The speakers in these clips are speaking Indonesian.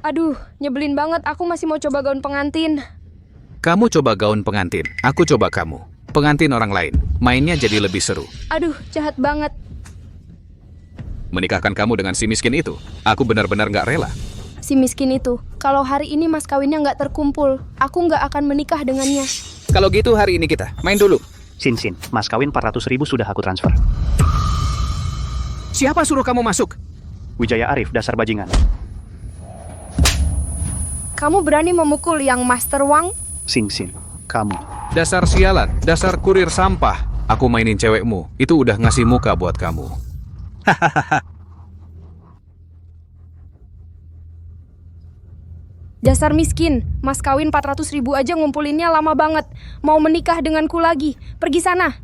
Aduh, nyebelin banget. Aku masih mau coba gaun pengantin. Kamu coba gaun pengantin, aku coba kamu. Pengantin orang lain, mainnya jadi lebih seru. Aduh, jahat banget. Menikahkan kamu dengan si miskin itu, aku benar-benar nggak rela. Si miskin itu, kalau hari ini mas kawinnya nggak terkumpul, aku nggak akan menikah dengannya. Kalau gitu hari ini kita main dulu. Sin, mas kawin 400.000 sudah aku transfer. Siapa suruh kamu masuk? Wijaya Arif, dasar bajingan. Kamu berani memukul yang Master Wang? Sin, kamu. Dasar sialan, dasar kurir sampah. Aku mainin cewekmu, itu udah ngasih muka buat kamu. Dasar miskin, mas kawin 400.000 aja ngumpulinnya lama banget. Mau menikah denganku lagi, pergi sana.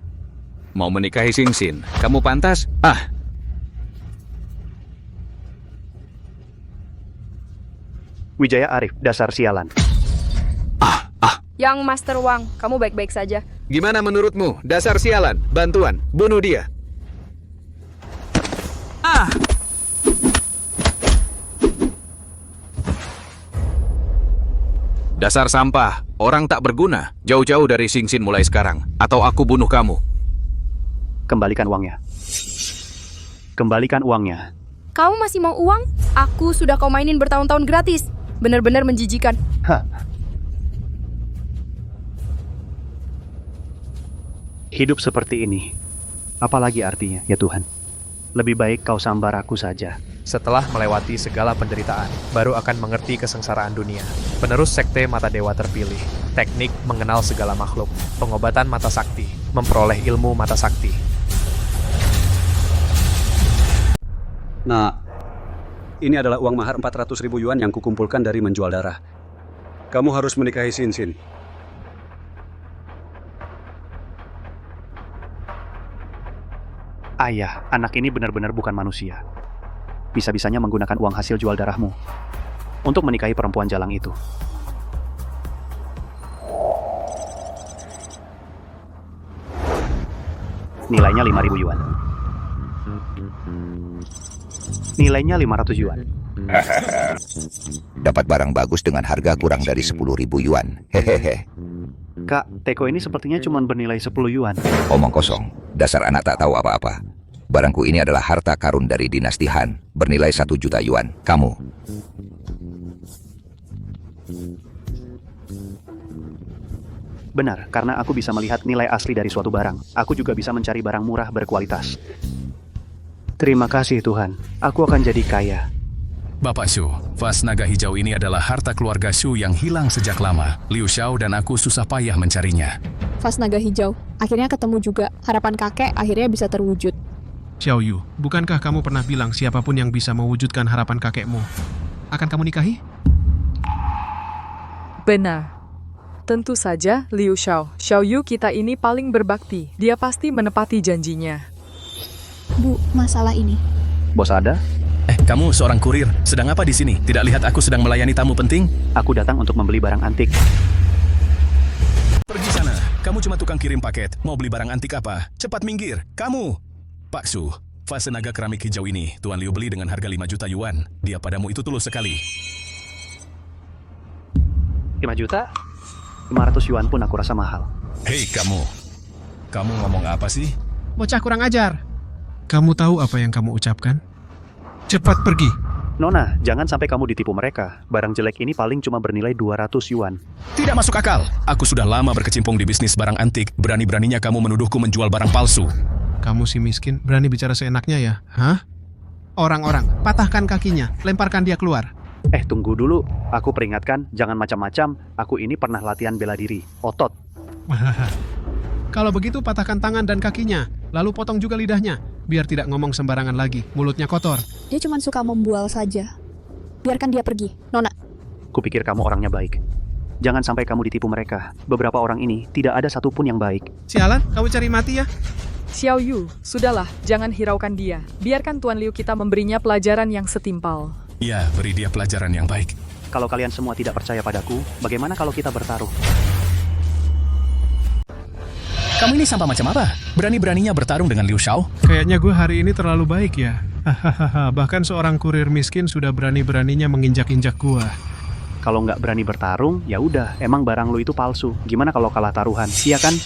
Mau menikahi Sing-Sin, kamu pantas? Wijaya Arif, dasar sialan. Yang Master Wang, kamu baik-baik saja. Gimana menurutmu, dasar sialan? Bantuan, bunuh dia. Dasar sampah, orang tak berguna. Jauh-jauh dari Sing-Sin mulai sekarang, atau aku bunuh kamu. Kembalikan uangnya. Kembalikan uangnya. Kamu masih mau uang? Aku sudah kau mainin bertahun-tahun gratis. Benar-benar menjijikan. Hidup seperti ini, apalagi artinya, ya Tuhan? Lebih baik kau sambar aku saja. Setelah melewati segala penderitaan, baru akan mengerti kesengsaraan dunia. Penerus sekte mata dewa terpilih, teknik mengenal segala makhluk, pengobatan mata sakti, memperoleh ilmu mata sakti. Nah, ini adalah uang mahar 400.000 yuan yang kukumpulkan dari menjual darah. Kamu harus menikahi Sin-Sin. Ayah, anak ini benar-benar bukan manusia. Bisa-bisanya menggunakan uang hasil jual darahmu untuk menikahi perempuan jalang itu. Nilainya 5.000 yuan. Nilainya 500 yuan. Dapat barang bagus dengan harga kurang dari 10.000 yuan. Hehehe. Kak, teko ini sepertinya cuma bernilai 10 yuan. Omong kosong. Dasar anak tak tahu apa-apa. Barangku ini adalah harta karun dari dinasti Han, bernilai 1 juta yuan. Kamu. Benar, karena aku bisa melihat nilai asli dari suatu barang. Aku juga bisa mencari barang murah berkualitas. Terima kasih Tuhan, aku akan jadi kaya. Bapak Shu, vas naga hijau ini adalah harta keluarga Shu yang hilang sejak lama. Liu Xiao dan aku susah payah mencarinya. Vas naga hijau, akhirnya ketemu juga. Harapan kakek akhirnya bisa terwujud. Xiao Yu, bukankah kamu pernah bilang siapapun yang bisa mewujudkan harapan kakekmu akan kamu nikahi? Benar. Tentu saja, Liu Xiao. Xiao Yu kita ini paling berbakti. Dia pasti menepati janjinya. Bu, masalah ini. Bos ada? Kamu seorang kurir. Sedang apa di sini? Tidak lihat aku sedang melayani tamu penting? Aku datang untuk membeli barang antik. Pergi sana. Kamu cuma tukang kirim paket. Mau beli barang antik apa? Cepat minggir. Kamu. Pak Su, vase naga keramik hijau ini Tuan Liu beli dengan harga 5 juta yuan. Dia padamu itu tulus sekali. 5 juta? 500 yuan pun aku rasa mahal. Hei kamu. Kamu ngomong apa sih? Bocah kurang ajar. Kamu tahu apa yang kamu ucapkan? Cepat pergi. Nona, jangan sampai kamu ditipu mereka. Barang jelek ini paling cuma bernilai 200 yuan. Tidak masuk akal. Aku sudah lama berkecimpung di bisnis barang antik. Berani-beraninya kamu menuduhku menjual barang palsu. Kamu si miskin, berani bicara seenaknya ya? Hah? Orang-orang, patahkan kakinya, lemparkan dia keluar. Tunggu dulu. Aku peringatkan, jangan macam-macam. Aku ini pernah latihan bela diri. Otot. Kalau begitu patahkan tangan dan kakinya, lalu potong juga lidahnya, biar tidak ngomong sembarangan lagi, mulutnya kotor. Dia cuma suka membual saja. Biarkan dia pergi. Nona. Kupikir kamu orangnya baik. Jangan sampai kamu ditipu mereka. Beberapa orang ini tidak ada satupun yang baik. Sialan, kamu cari mati ya? Xiao Yu, sudahlah, jangan hiraukan dia. Biarkan Tuan Liu kita memberinya pelajaran yang setimpal. Ya, beri dia pelajaran yang baik. Kalau kalian semua tidak percaya padaku, bagaimana kalau kita bertaruh? Kamu ini sampah macam apa? Berani-beraninya bertarung dengan Liu Xiao? Kayaknya gue hari ini terlalu baik ya. Hahaha, bahkan seorang kurir miskin sudah berani-beraninya menginjak-injak gua. Kalau nggak berani bertarung, ya udah, emang barang lu itu palsu. Gimana kalau kalah taruhan? Iya kan?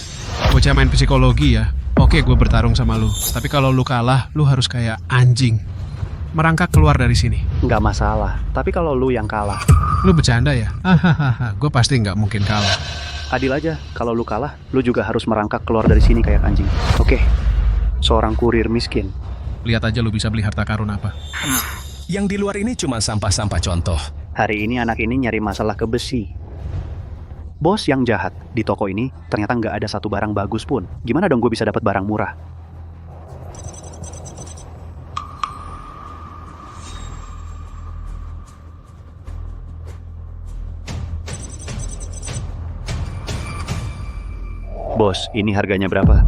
Bocah main psikologi ya. Oke, gue bertarung sama lu. Tapi kalau lu kalah, lu harus kayak anjing. Merangkak keluar dari sini. Nggak masalah. Tapi kalau lu yang kalah, Lu bercanda ya? Hahaha, gue pasti nggak mungkin kalah. adil aja. Kalau lu kalah, lu juga harus merangkak keluar dari sini kayak anjing. Oke, seorang kurir miskin. Lihat aja lu bisa beli harta karun apa. Yang di luar ini cuma sampah-sampah contoh. Hari ini anak ini nyari masalah ke besi. Bos yang jahat di toko ini ternyata nggak ada satu barang bagus pun. Gimana dong gue bisa dapat barang murah? Bos, ini harganya berapa?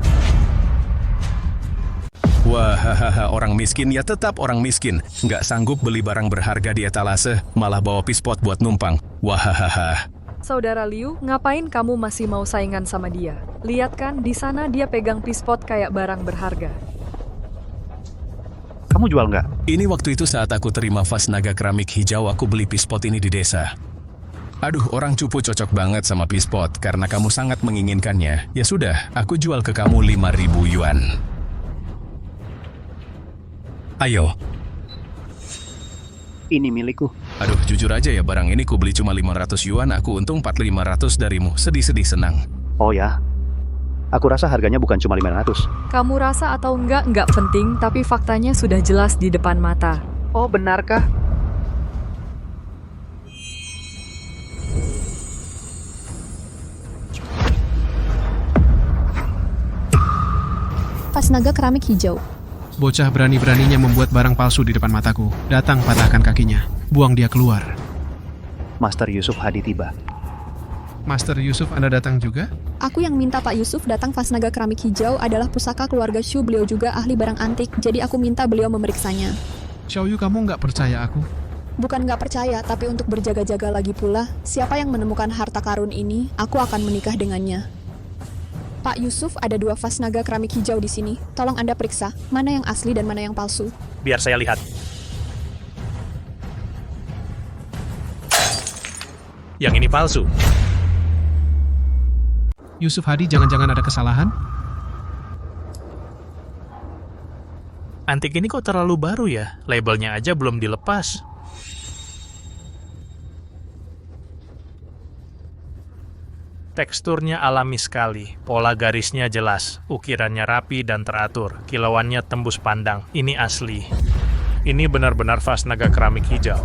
Wah, hahaha, orang miskin ya tetap orang miskin. Nggak sanggup beli barang berharga di etalase, malah bawa pispot buat numpang. Wah, hahaha. Saudara Liu, ngapain kamu masih mau saingan sama dia? Lihat kan, di sana dia pegang pispot kayak barang berharga. Kamu jual nggak? Ini waktu itu saat aku terima vas naga keramik hijau, aku beli pispot ini di desa. Aduh, orang cupu cocok banget sama pispot karena kamu sangat menginginkannya. Ya sudah, aku jual ke kamu 5.000 yuan. Ayo. Ini milikku. Aduh, jujur aja ya, barang ini ku beli cuma 500 yuan, aku untung 4.500 darimu. Sedih-sedih senang. Oh ya? Aku rasa harganya bukan cuma 500. Kamu rasa atau enggak penting, tapi faktanya sudah jelas di depan mata. Oh, benarkah? Vas naga keramik hijau. Bocah berani-beraninya membuat barang palsu di depan mataku. Datang patahkan kakinya. Buang dia keluar. Master Yusuf Hadi tiba. Master Yusuf, Anda datang juga? Aku yang minta Pak Yusuf datang vas naga keramik hijau adalah pusaka keluarga Shu. Beliau juga ahli barang antik, jadi aku minta beliau memeriksanya. Xiaoyu, kamu nggak percaya aku? Bukan nggak percaya, tapi untuk berjaga-jaga lagi pula. Siapa yang menemukan harta karun ini, aku akan menikah dengannya. Pak Yusuf, ada 2 vas naga keramik hijau di sini. Tolong Anda periksa, mana yang asli dan mana yang palsu. Biar saya lihat. Yang ini palsu. Yusuf Hadi, jangan-jangan ada kesalahan? Antik ini kok terlalu baru ya? Labelnya aja belum dilepas. Teksturnya alami sekali, pola garisnya jelas, ukirannya rapi dan teratur, kilauannya tembus pandang. Ini asli. Ini benar-benar vas naga keramik hijau.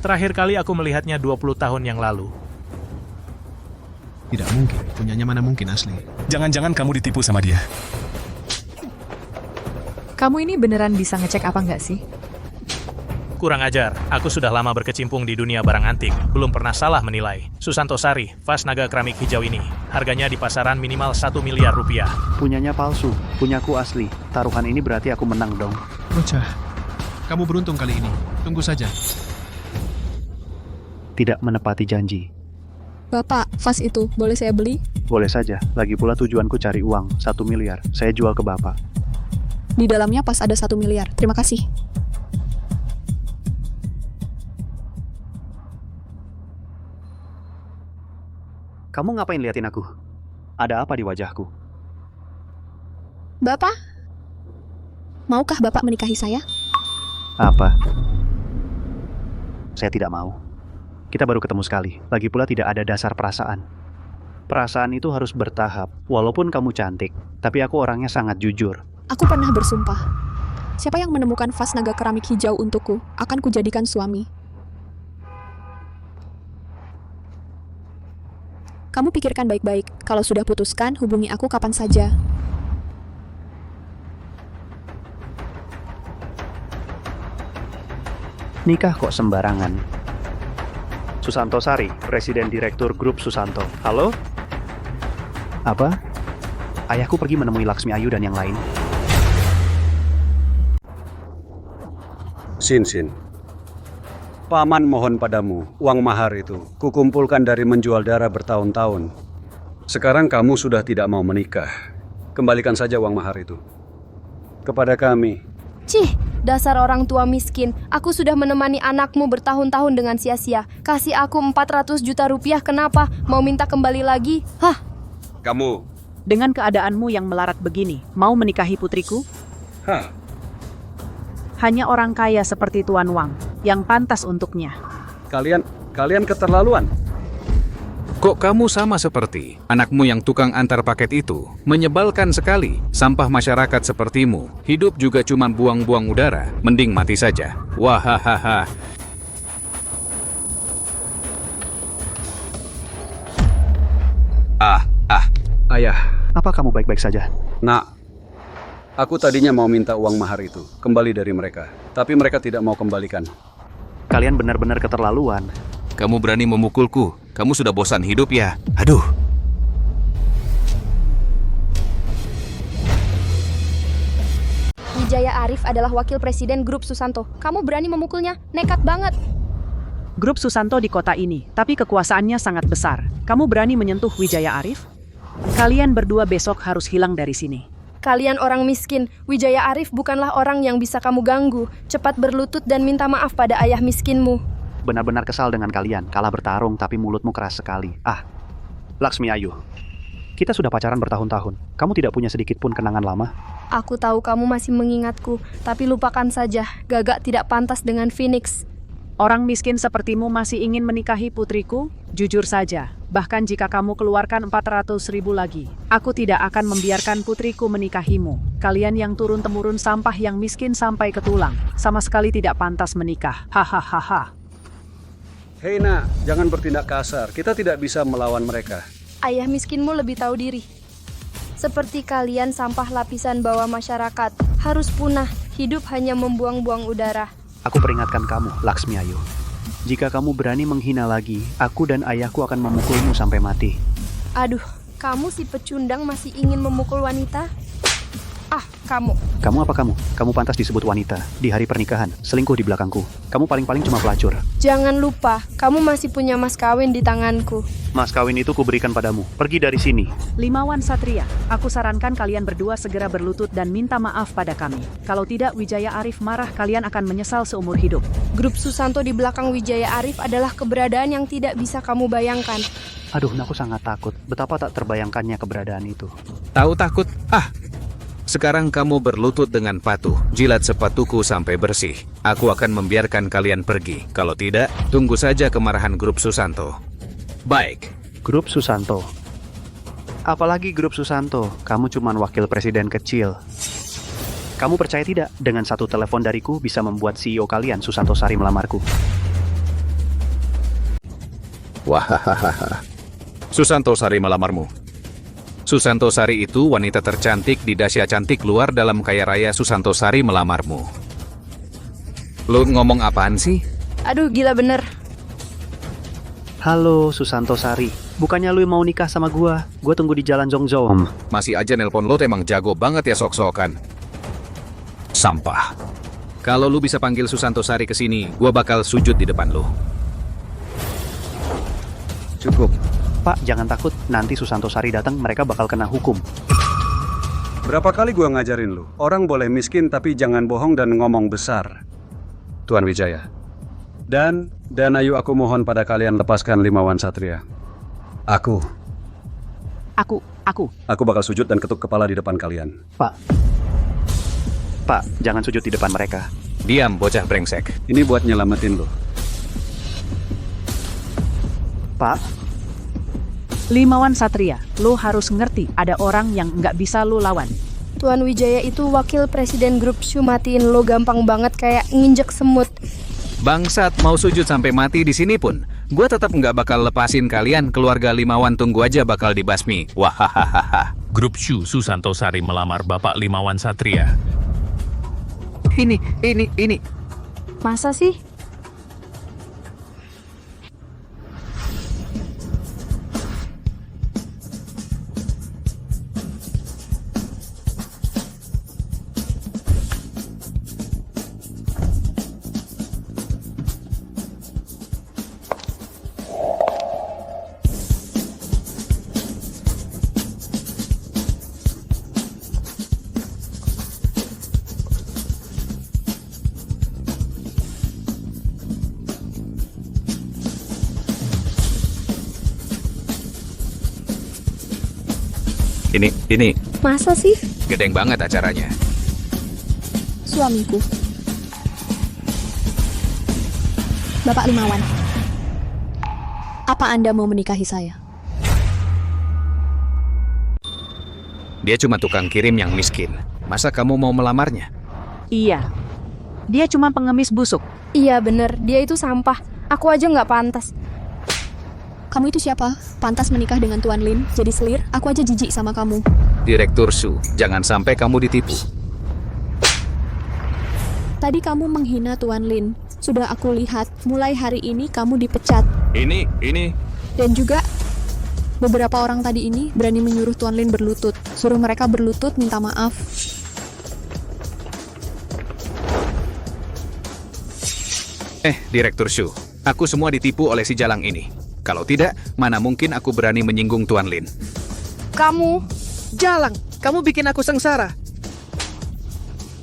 Terakhir kali aku melihatnya 20 tahun yang lalu. Tidak mungkin, punyanya mana mungkin asli. Jangan-jangan kamu ditipu sama dia. Kamu ini beneran bisa ngecek apa nggak sih? Kurang ajar, aku sudah lama berkecimpung di dunia barang antik, belum pernah salah menilai. Susanto Sari, vas naga keramik hijau ini, harganya di pasaran minimal 1 miliar rupiah. Punyanya palsu, punyaku asli. Taruhan ini berarti aku menang dong. Bocah, kamu beruntung kali ini. Tunggu saja. Tidak menepati janji. Bapak, vas itu, boleh saya beli? Boleh saja, lagi pula tujuanku cari uang, 1 miliar. Saya jual ke Bapak. Di dalamnya pas ada 1 miliar. Terima kasih. Kamu ngapain liatin aku? Ada apa di wajahku? Bapak, maukah Bapak menikahi saya? Apa? Saya tidak mau. Kita baru ketemu sekali. Lagi pula tidak ada dasar perasaan. Perasaan itu harus bertahap. Walaupun kamu cantik, tapi aku orangnya sangat jujur. Aku pernah bersumpah. Siapa yang menemukan vas naga keramik hijau untukku, akan kujadikan suami. Kamu pikirkan baik-baik. Kalau sudah putuskan, hubungi aku kapan saja. Nikah kok sembarangan. Susanto Sari, Presiden Direktur Grup Susanto. Halo? Apa? Ayahku pergi menemui Laksmi Ayu dan yang lain. Sin. Paman mohon padamu, uang mahar itu kukumpulkan dari menjual darah bertahun-tahun. Sekarang kamu sudah tidak mau menikah. Kembalikan saja uang mahar itu kepada kami. Cih, Dasar orang tua miskin, aku sudah menemani anakmu bertahun-tahun dengan sia-sia. Kasih aku 400 juta rupiah, kenapa? Mau minta kembali lagi? Hah? Kamu, Dengan keadaanmu yang melarat begini, mau menikahi putriku? hah? Hanya orang kaya seperti Tuan Wang yang pantas untuknya. Kalian keterlaluan. Kok kamu sama seperti anakmu yang tukang antar paket itu? Menyebalkan sekali. Sampah masyarakat sepertimu. Hidup juga cuma buang-buang udara. Mending mati saja. Wahahaha. Ayah, apa kamu baik-baik saja? Nak, aku tadinya mau minta uang mahar itu kembali dari mereka, tapi mereka tidak mau kembalikan. Kalian benar-benar keterlaluan. Kamu berani memukulku. Kamu sudah bosan hidup ya? Aduh. Wijaya Arif adalah wakil presiden grup Susanto. Kamu berani memukulnya? Nekat banget. Grup Susanto di kota ini, tapi kekuasaannya sangat besar. Kamu berani menyentuh Wijaya Arif? Kalian berdua besok harus hilang dari sini. Kalian orang miskin. Wijaya Arif bukanlah orang yang bisa kamu ganggu. Cepat berlutut dan minta maaf pada ayah miskinmu. Benar-benar kesal dengan kalian. Kalah bertarung tapi mulutmu keras sekali. Laksmi Ayu. Kita sudah pacaran bertahun-tahun. Kamu tidak punya sedikit pun kenangan lama? Aku tahu kamu masih mengingatku, tapi lupakan saja. Gagak tidak pantas dengan Phoenix. Orang miskin sepertimu masih ingin menikahi putriku? Jujur saja, bahkan jika kamu keluarkan 400.000 lagi, aku tidak akan membiarkan putriku menikahimu. Kalian yang turun-temurun sampah yang miskin sampai ke tulang, sama sekali tidak pantas menikah. Hahaha. Hei nak, jangan bertindak kasar. Kita tidak bisa melawan mereka. Ayah miskinmu lebih tahu diri. Seperti kalian sampah lapisan bawah masyarakat, harus punah. Hidup hanya membuang-buang udara. Aku peringatkan kamu, Laksmi Ayu. Jika kamu berani menghina lagi, aku dan ayahku akan memukulmu sampai mati. Aduh, kamu si pecundang masih ingin memukul wanita? Kamu. Kamu apa kamu? Kamu pantas disebut wanita. Di hari pernikahan, selingkuh di belakangku. Kamu paling-paling cuma pelacur. Jangan lupa, kamu masih punya mas kawin di tanganku. Mas kawin itu kuberikan padamu. Pergi dari sini. Limawan Satria, aku sarankan kalian berdua segera berlutut dan minta maaf pada kami. Kalau tidak, Wijaya Arif marah, kalian akan menyesal seumur hidup. Grup Susanto di belakang Wijaya Arif adalah keberadaan yang tidak bisa kamu bayangkan. Aduh, aku sangat takut. Betapa tak terbayangkannya keberadaan itu. Tahu takut? Sekarang kamu berlutut dengan patuh. Jilat sepatuku sampai bersih. Aku akan membiarkan kalian pergi. Kalau tidak, tunggu saja kemarahan grup Susanto. Baik. Grup Susanto. Apalagi grup Susanto, kamu cuman wakil presiden kecil. Kamu percaya tidak, dengan satu telepon dariku bisa membuat CEO kalian, Susanto Sari, melamarku. Wahahaha. Susanto Sari melamarmu. Susanto Sari itu wanita tercantik di Dasia Cantik luar dalam kaya raya. Susanto Sari melamarmu. Lu ngomong apaan sih? Aduh, gila bener. Halo, Susanto Sari. Bukannya lu mau nikah sama gua? Gua tunggu di jalan Zhongzhou. Masih aja nelpon lo, emang jago banget ya sok-sokan. Sampah. Kalau lu bisa panggil Susanto Sari ke sini, gua bakal sujud di depan lu. Cukup. Pak, jangan takut. Nanti Susanto Sari datang, mereka bakal kena hukum. Berapa kali gua ngajarin lu? Orang boleh miskin tapi jangan bohong dan ngomong besar. Tuan Wijaya. Dan Ayu, aku mohon pada kalian lepaskan Limawan Satria. Aku bakal sujud dan ketuk kepala di depan kalian. Pak, jangan sujud di depan mereka. Diam, bocah brengsek. Ini buat nyelamatin lu. Pak, Limawan Satria, lo harus ngerti ada orang yang nggak bisa lo lawan. Tuan Wijaya itu wakil presiden grup Shu, matiin lo gampang banget kayak nginjek semut. Bangsat, mau sujud sampai mati di sini pun, gua tetap nggak bakal lepasin kalian. Keluarga Limawan tunggu aja bakal dibasmi. Wahahaha. Grup Shu Susanto Sari melamar Bapak Limawan Satria. Ini. Masa sih? Ini Masa sih? gedeng banget acaranya. Suamiku. Bapak Limawan. Apa Anda mau menikahi saya? Dia cuma tukang kirim yang miskin. Masa kamu mau melamarnya? Iya. Dia cuma pengemis busuk. Iya bener, dia itu sampah. Aku aja nggak pantas. Kamu itu siapa? Pantas menikah dengan Tuan Lin? Jadi selir? Aku aja jijik sama kamu. Direktur Su, jangan sampai kamu ditipu. Tadi kamu menghina Tuan Lin. Sudah aku lihat, mulai hari ini kamu dipecat. Ini. Dan juga beberapa orang tadi ini berani menyuruh Tuan Lin berlutut. Suruh mereka berlutut minta maaf. Direktur Su, aku semua ditipu oleh si Jalang ini. Kalau tidak, mana mungkin aku berani menyinggung Tuan Lin. Kamu, Jalang, kamu bikin aku sengsara.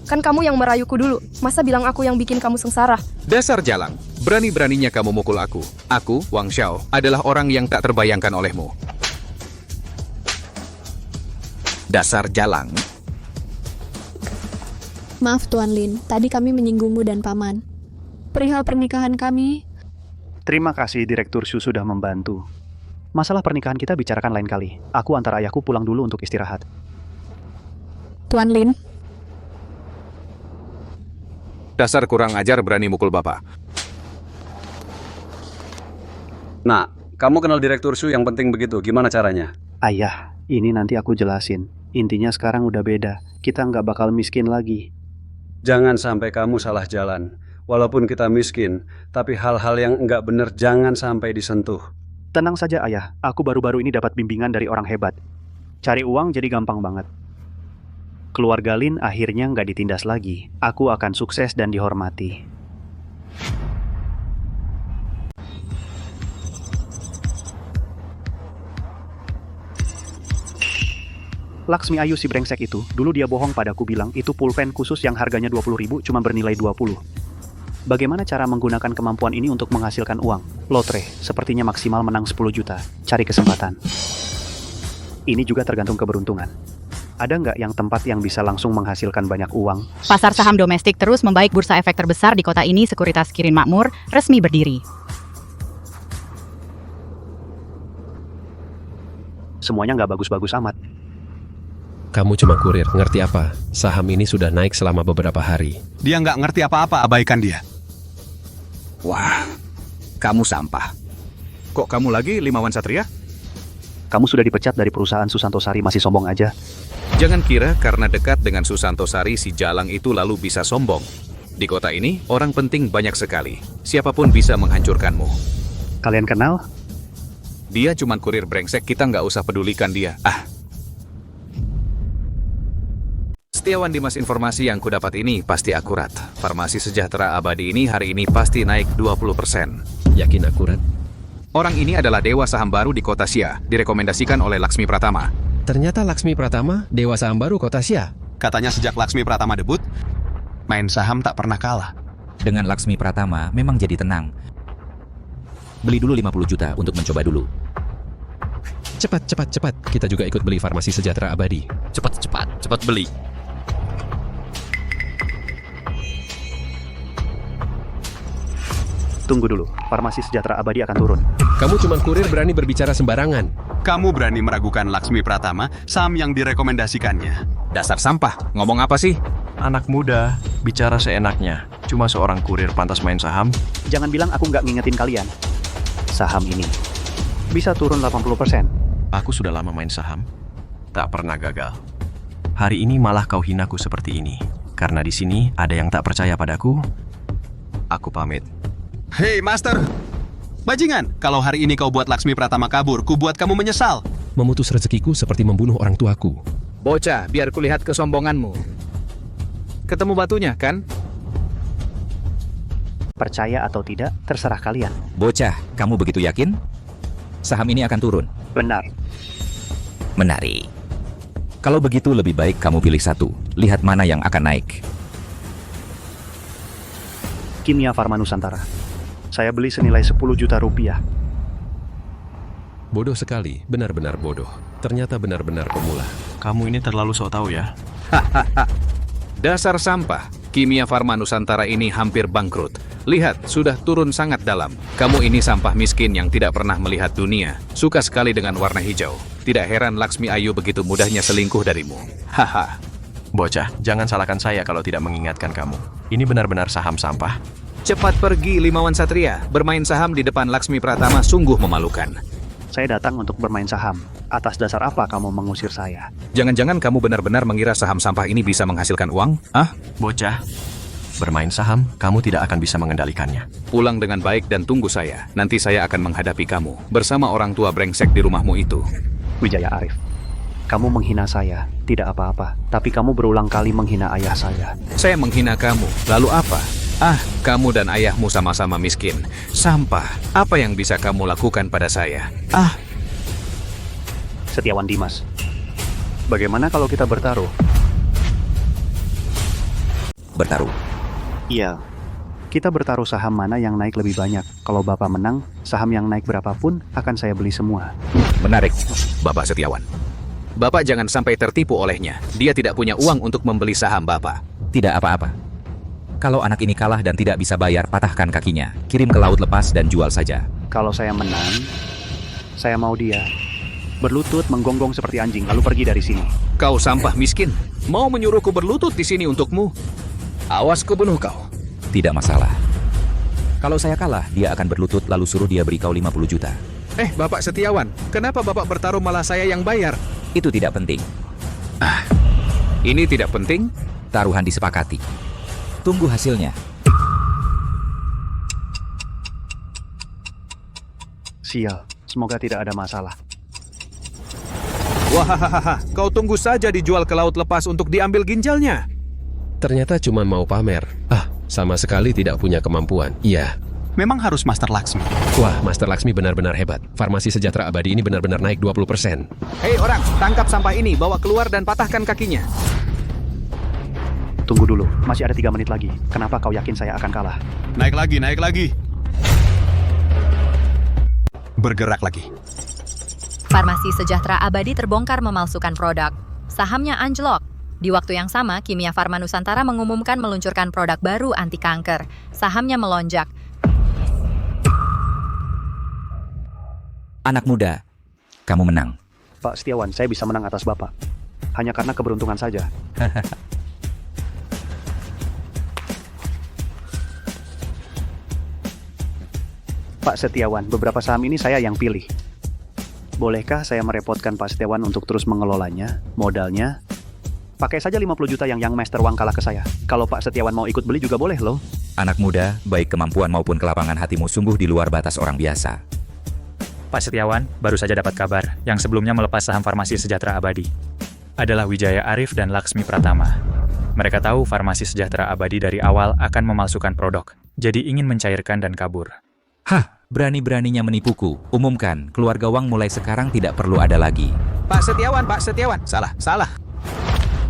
kan kamu yang merayuku dulu. Masa bilang aku yang bikin kamu sengsara? Dasar Jalang, berani-beraninya kamu mukul aku. Aku, Wang Xiao, adalah orang yang tak terbayangkan olehmu. Dasar Jalang. Maaf Tuan Lin, tadi kami menyinggungmu dan Paman. Perihal pernikahan kami, Terima kasih Direktur Su sudah membantu. Masalah pernikahan kita bicarakan lain kali. Aku antar ayahku pulang dulu untuk istirahat. Tuan Lin, Dasar kurang ajar berani mukul bapak. Nah, kamu kenal Direktur Su yang penting begitu, gimana caranya? Ayah, ini nanti aku jelasin. Intinya sekarang udah beda. Kita nggak bakal miskin lagi. Jangan sampai kamu salah jalan. Walaupun kita miskin, tapi hal-hal yang nggak bener jangan sampai disentuh. Tenang saja ayah, aku baru-baru ini dapat bimbingan dari orang hebat. Cari uang jadi gampang banget. Keluarga Lin akhirnya nggak ditindas lagi. Aku akan sukses dan dihormati. Laksmi Ayu si brengsek itu, dulu dia bohong padaku bilang itu pulpen khusus yang harganya 20.000 cuma bernilai 20. Bagaimana cara menggunakan kemampuan ini untuk menghasilkan uang? Lotre, sepertinya maksimal menang 10 juta. Cari kesempatan. Ini juga tergantung keberuntungan. Ada nggak yang tempat yang bisa langsung menghasilkan banyak uang? Pasar saham domestik terus membaik. Bursa efek terbesar di kota ini, Sekuritas Kirin Makmur, resmi berdiri. Semuanya nggak bagus-bagus amat. Kamu cuma kurir, ngerti apa? Saham ini sudah naik selama beberapa hari. Dia nggak ngerti apa-apa, abaikan dia. Wah, kamu sampah. Kok kamu lagi, Limawan Satria? Kamu sudah dipecat dari perusahaan Susanto Sari, masih sombong aja. Jangan kira karena dekat dengan Susanto Sari si Jalang itu lalu bisa sombong. Di kota ini, orang penting banyak sekali. Siapapun bisa menghancurkanmu. Kalian kenal? Dia cuma kurir brengsek, kita nggak usah pedulikan dia. Setiawan Dimas, informasi yang kudapat ini pasti akurat. Farmasi Sejahtera Abadi ini hari ini pasti naik 20%. Yakin akurat? Orang ini adalah dewa saham baru di kota Xia, direkomendasikan oleh Laksmi Pratama. Ternyata Laksmi Pratama, dewa saham baru kota Xia. Katanya sejak Laksmi Pratama debut, main saham tak pernah kalah. Dengan Laksmi Pratama memang jadi tenang. Beli dulu 50 juta untuk mencoba dulu. Cepat. Kita juga ikut beli Farmasi Sejahtera Abadi. Cepat beli. Tunggu dulu, Farmasi Sejahtera Abadi akan turun. Kamu cuma kurir berani berbicara sembarangan. Kamu berani meragukan Laksmi Pratama, saham yang direkomendasikannya. Dasar sampah, ngomong apa sih? Anak muda, bicara seenaknya. Cuma seorang kurir pantas main saham. Jangan bilang aku nggak ngingetin kalian. Saham ini bisa turun 80%. Aku sudah lama main saham, tak pernah gagal. Hari ini malah kau hinaku seperti ini. Karena di sini ada yang tak percaya padaku. Aku pamit. Hei Master, bajingan, kalau hari ini kau buat Laksmi Pratama kabur, ku buat kamu menyesal. Memutus rezekiku seperti membunuh orang tuaku. Bocah, biar kulihat kesombonganmu. Ketemu batunya, kan? Percaya atau tidak, terserah kalian. Bocah, kamu begitu yakin? Saham ini akan turun? Benar. Menarik. Kalau begitu lebih baik kamu pilih satu. Lihat mana yang akan naik. Kimia Farma Nusantara. Saya beli senilai 10 juta rupiah. bodoh sekali, benar-benar bodoh. Ternyata benar-benar pemula. Kamu ini terlalu sok tahu ya. Dasar sampah. Kimia Farma Nusantara ini hampir bangkrut. Lihat, sudah turun sangat dalam. Kamu ini sampah miskin yang tidak pernah melihat dunia. Suka sekali dengan warna hijau. Tidak heran Laksmi Ayu begitu mudahnya selingkuh darimu. Haha. Bocah, jangan salahkan saya kalau tidak mengingatkan kamu. Ini benar-benar saham sampah. Cepat pergi, Limawan Satria. Bermain saham di depan Laksmi Pratama sungguh memalukan. Saya datang untuk bermain saham. Atas dasar apa kamu mengusir saya? Jangan-jangan kamu benar-benar mengira saham sampah ini bisa menghasilkan uang? Ah? Bocah, bermain saham, kamu tidak akan bisa mengendalikannya. Pulang dengan baik dan tunggu saya. Nanti saya akan menghadapi kamu bersama orang tua brengsek di rumahmu itu. Wijaya Arif, kamu menghina saya, tidak apa-apa. Tapi kamu berulang kali menghina ayah saya. Saya menghina kamu, lalu apa? Ah, kamu dan ayahmu sama-sama miskin. Sampah, apa yang bisa kamu lakukan pada saya? Ah. Setiawan Dimas, bagaimana kalau kita bertaruh? Bertaruh? Iya, kita bertaruh saham mana yang naik lebih banyak. Kalau Bapak menang, saham yang naik berapapun akan saya beli semua. Menarik, Bapak Setiawan. Bapak jangan sampai tertipu olehnya. Dia tidak punya uang untuk membeli saham Bapak. Tidak apa-apa. Kalau anak ini kalah dan tidak bisa bayar, patahkan kakinya. Kirim ke laut lepas dan jual saja. Kalau saya menang, saya mau dia berlutut menggonggong seperti anjing, lalu pergi dari sini. Kau sampah miskin. Mau menyuruhku berlutut di sini untukmu? Awas ku bunuh kau. Tidak masalah. Kalau saya kalah, dia akan berlutut lalu suruh dia beri kau 50 juta. Bapak Setiawan, kenapa Bapak bertaruh malah saya yang bayar? Itu tidak penting. Ini tidak penting? Taruhan disepakati. Tunggu hasilnya. Sial, semoga tidak ada masalah. Wahahaha, kau tunggu saja dijual ke laut lepas untuk diambil ginjalnya. Ternyata cuma mau pamer. Sama sekali tidak punya kemampuan. Iya. Memang harus Master Laksmi. Wah, Master Laksmi benar-benar hebat. Farmasi Sejahtera Abadi ini benar-benar naik 20%. Hei orang, tangkap sampah ini, bawa keluar dan patahkan kakinya. Tunggu dulu, masih ada 3 menit lagi. Kenapa kau yakin saya akan kalah? Naik lagi, naik lagi. Bergerak lagi. Farmasi Sejahtera Abadi terbongkar memalsukan produk. Sahamnya anjlok. Di waktu yang sama, Kimia Farma Nusantara mengumumkan meluncurkan produk baru anti kanker. Sahamnya melonjak. Anak muda, kamu menang. Pak Setiawan, saya bisa menang atas Bapak. Hanya karena keberuntungan saja. Pak Setiawan, beberapa saham ini saya yang pilih. Bolehkah saya merepotkan Pak Setiawan untuk terus mengelolanya, modalnya? Pakai saja 50 juta yang Master Wang kalah ke saya. Kalau Pak Setiawan mau ikut beli juga boleh loh. Anak muda, baik kemampuan maupun kelapangan hatimu sungguh di luar batas orang biasa. Pak Setiawan, baru saja dapat kabar yang sebelumnya melepas saham Farmasi Sejahtera Abadi. Adalah Wijaya Arif dan Laksmi Pratama. Mereka tahu Farmasi Sejahtera Abadi dari awal akan memalsukan produk, jadi ingin mencairkan dan kabur. Hah, berani-beraninya menipuku. Umumkan, keluarga Wang mulai sekarang tidak perlu ada lagi. Pak Setiawan. Salah.